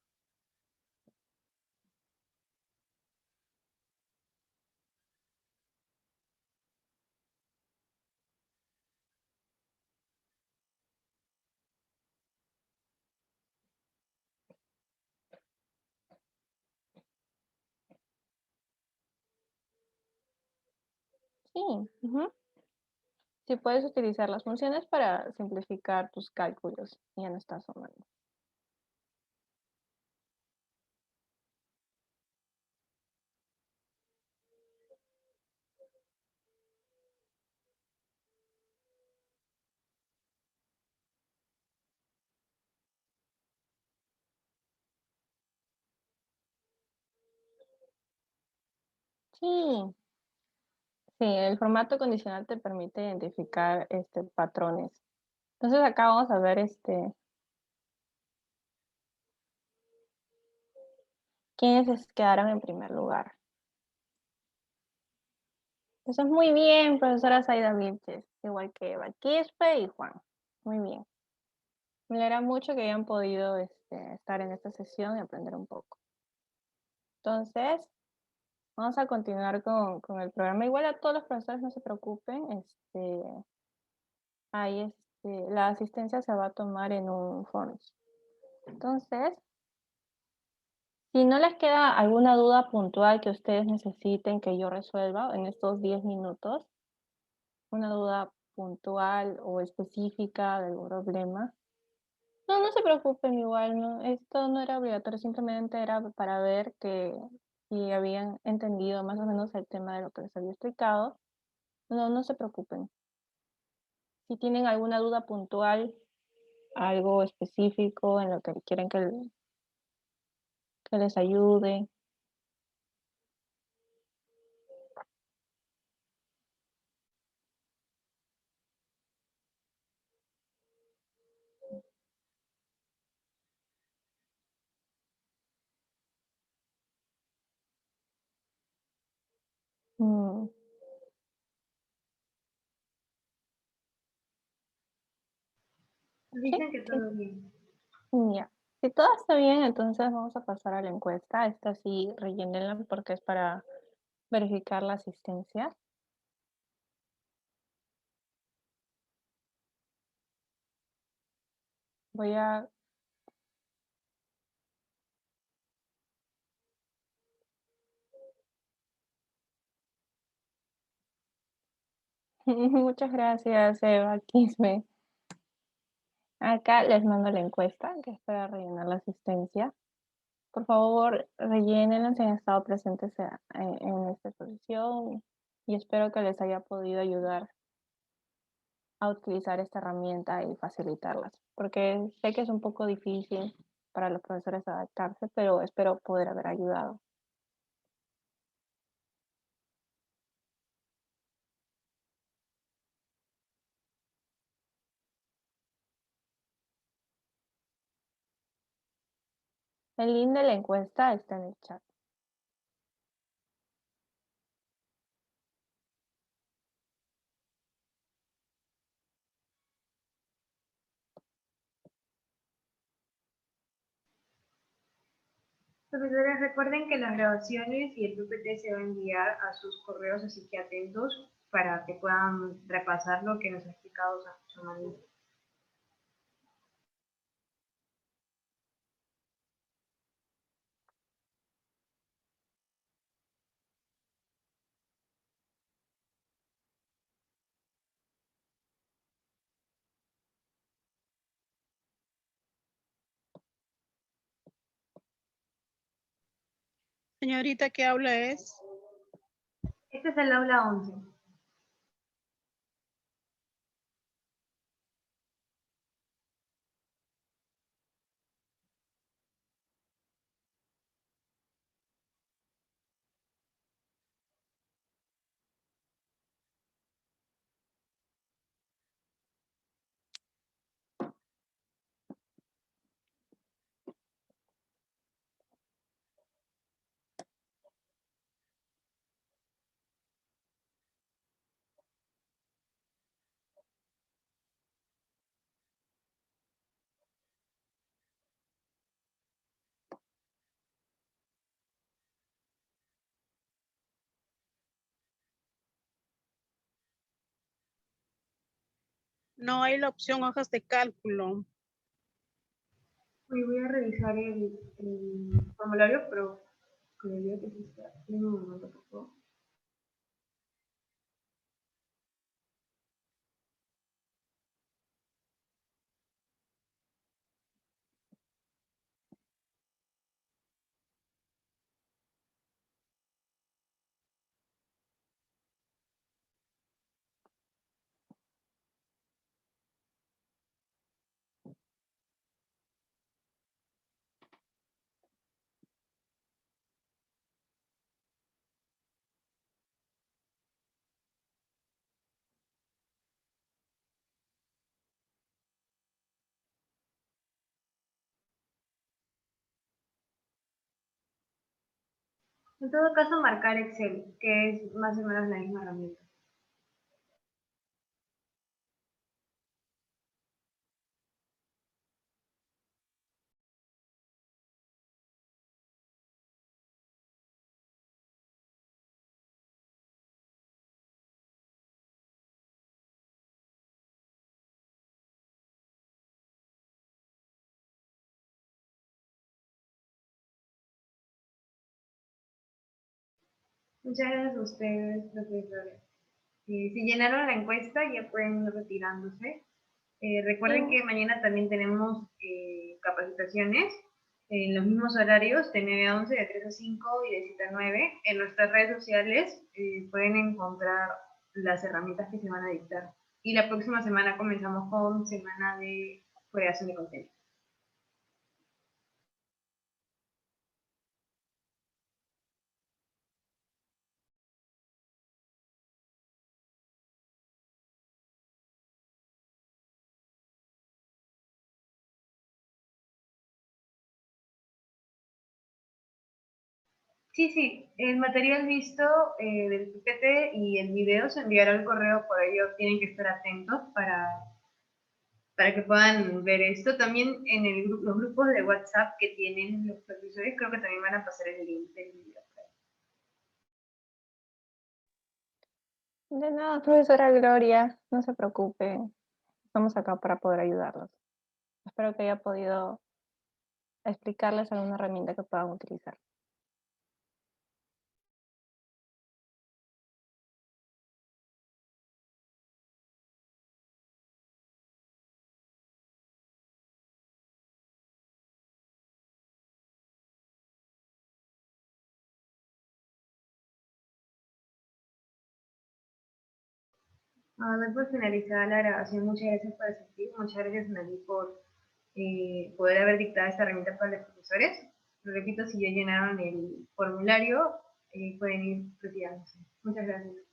Sí, ujú. Sí puedes utilizar las funciones para simplificar tus cálculos y ya no estás sumando. Sí, sí, el formato condicional te permite identificar patrones. Entonces acá vamos a ver quiénes quedaron en primer lugar. Eso es muy bien, profesora Zaida Vilches, igual que Eva Quispe y Juan. Muy bien. Me alegra mucho que hayan podido estar en esta sesión y aprender un poco. Entonces, vamos a continuar con el programa. Igual a todos los profesores no se preocupen. Ahí la asistencia se va a tomar en un Forms. Entonces, si no les queda alguna duda puntual que ustedes necesiten que yo resuelva en estos 10 minutos, una duda puntual o específica del problema, No, no se preocupen igual, no, esto no era obligatorio, simplemente era para ver que si habían entendido más o menos el tema de lo que les había explicado. No, no se preocupen. Si tienen alguna duda puntual, algo específico en lo que quieren que les ayude. Mm, sí, Dicen que sí, todo bien. ya. Si todo está bien, entonces vamos a pasar a la encuesta. Esta sí, rellénenla porque es para verificar la asistencia. Voy a... Muchas gracias, Eva, Kisme. Acá les mando la encuesta, que es para rellenar la asistencia. Por favor, rellénenla si han estado presentes en esta exposición y espero que les haya podido ayudar a utilizar esta herramienta y facilitarlas, porque sé que es un poco difícil para los profesores adaptarse, pero espero poder haber ayudado. El link de la encuesta está en el chat. Profesores, recuerden que las grabaciones y el PPT se va a enviar a sus correos, así que atentos para que puedan repasar lo que nos ha explicado Samantha. Señorita, ¿qué aula es? Este es el aula 11. No hay la opción hojas de cálculo. Voy a revisar el formulario, pero creería que sí está. En un momento, por favor. En todo caso, marcar Excel, que es más o menos la misma herramienta. Muchas gracias a ustedes, profesores. Si llenaron la encuesta, ya pueden ir retirándose. Recuerden que mañana también tenemos capacitaciones en los mismos horarios, de 9 a 11, de 3 a 5 y de 7 a 9. En nuestras redes sociales pueden encontrar las herramientas que se van a dictar. Y la próxima semana comenzamos con semana de creación de contenido. Sí, el material visto del PPT y el video se enviará al correo, por ello tienen que estar atentos para que puedan ver esto. También en los grupos de WhatsApp que tienen los profesores, creo que también van a pasar el link del video. De nada, profesora Gloria, no se preocupe, estamos acá para poder ayudarlos. Espero que haya podido explicarles alguna herramienta que puedan utilizar. Después finalizada la grabación, muchas gracias por asistir, muchas gracias Nelly por poder haber dictado esta herramienta para los profesores. Lo repito, si ya llenaron el formulario, pueden ir retirándose. Muchas gracias.